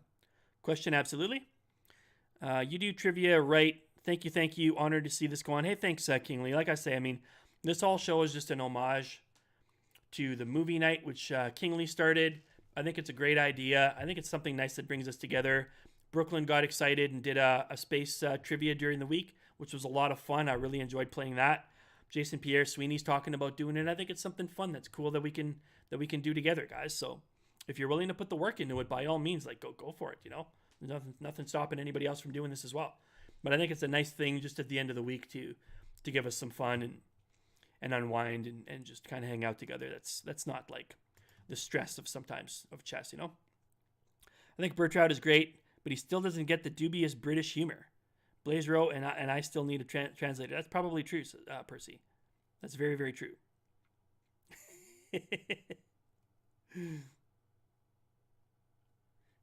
Speaker 1: question. Absolutely. You do trivia right. Thank you. Honored to see this go on. Hey, thanks, Kingley. Like I say, I mean, this whole show is just an homage to the movie night, which Kingley started. I think it's a great idea. I think it's something nice that brings us together. Brooklyn got excited and did a space trivia during the week, which was a lot of fun. I really enjoyed playing that. Jason Pierre Sweeney's talking about doing it. I think it's something fun that's cool that we can do together, guys. So if you're willing to put the work into it, by all means, like go for it. You know, there's nothing stopping anybody else from doing this as well. But I think it's a nice thing just at the end of the week to give us some fun and unwind and just kind of hang out together. That's not like the stress of sometimes of chess, you know. I think Bertroud is great, but he still doesn't get the dubious British humor. Blaze Row and I still need a translator. That's probably true, Percy. That's very, very true.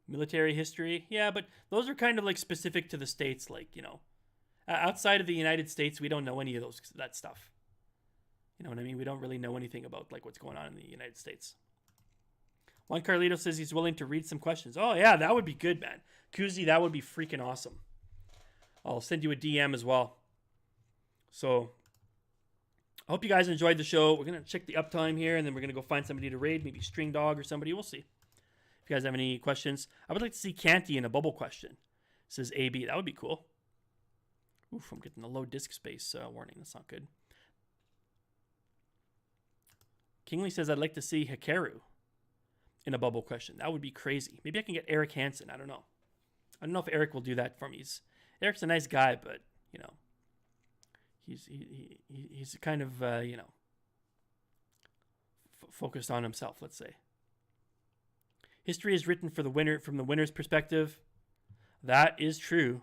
Speaker 1: Military history. Yeah, but those are kind of like specific to the States. Like, you know, outside of the United States, we don't know any of that stuff. You know what I mean? We don't really know anything about like what's going on in the United States. Juan Carlito says he's willing to read some questions. Oh, yeah, that would be good, man. Kuzi, that would be freaking awesome. I'll send you a DM as well. So I hope you guys enjoyed the show. We're going to check the uptime here, and then we're going to go find somebody to raid, maybe String Dog or somebody. We'll see. If you guys have any questions, I would like to see Canty in a bubble question. Says AB. That would be cool. Oof, I'm getting the low disk space warning. That's not good. Kingley says, I'd like to see Hikaru in a bubble question. That would be crazy. Maybe I can get Eric Hansen. I don't know. I don't know if Eric will do that for me. Eric's a nice guy, but, you know, he's kind of, you know, focused on himself, let's say. History is written for the winner from the winner's perspective. That is true.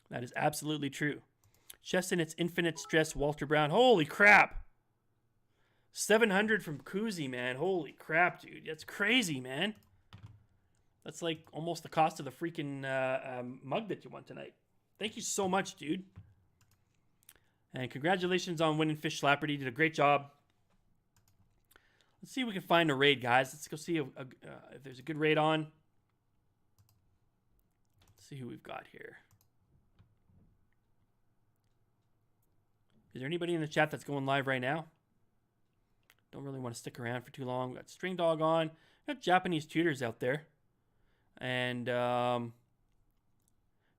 Speaker 1: That is absolutely true. Chess in its infinite stress, Walter Brown. Holy crap. 700 from Kuzi, man. Holy crap, dude. That's crazy, man. That's like almost the cost of the freaking mug that you won tonight. Thank you so much, dude. And congratulations on winning Fishslapardy. You did a great job. Let's see if we can find a raid, guys. Let's go see if there's a good raid on. Let's see who we've got here. Is there anybody in the chat that's going live right now? Don't really want to stick around for too long. We got String Dog on. We got Japanese tutors out there. And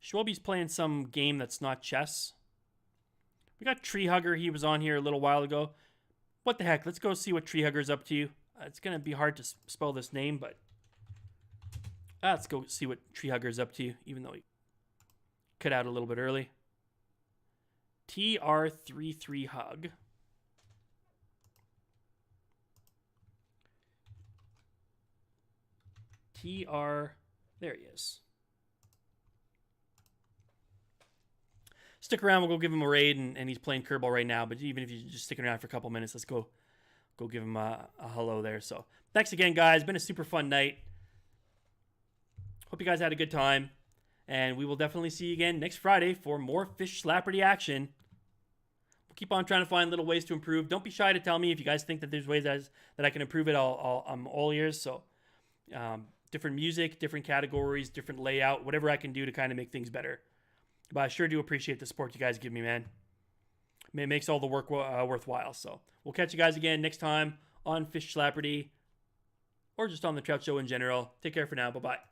Speaker 1: Schwalbe's playing some game that's not chess. We got Tree Hugger. He was on here a little while ago. What the heck? Let's go see what Tree Hugger's up to. It's going to be hard to spell this name, but let's go see what Tree Hugger's up to, even though he cut out a little bit early. TR33 Hug. There he is. Stick around, we'll go give him a raid, and he's playing Kerbal right now, but even if you're just sticking around for a couple minutes, let's go give him a hello there. So thanks again, guys. Been a super fun night. Hope you guys had a good time, and we will definitely see you again next Friday for more Fishslapardy action. We'll keep on trying to find little ways to improve. Don't be shy to tell me if you guys think that there's ways that I can improve it. I'm all ears. So different music, different categories, different layout, whatever I can do to kind of make things better. But I sure do appreciate the support you guys give me, man. It makes all the work worthwhile. So we'll catch you guys again next time on Fishslapardy or just on the Trout Show in general. Take care for now. Bye-bye.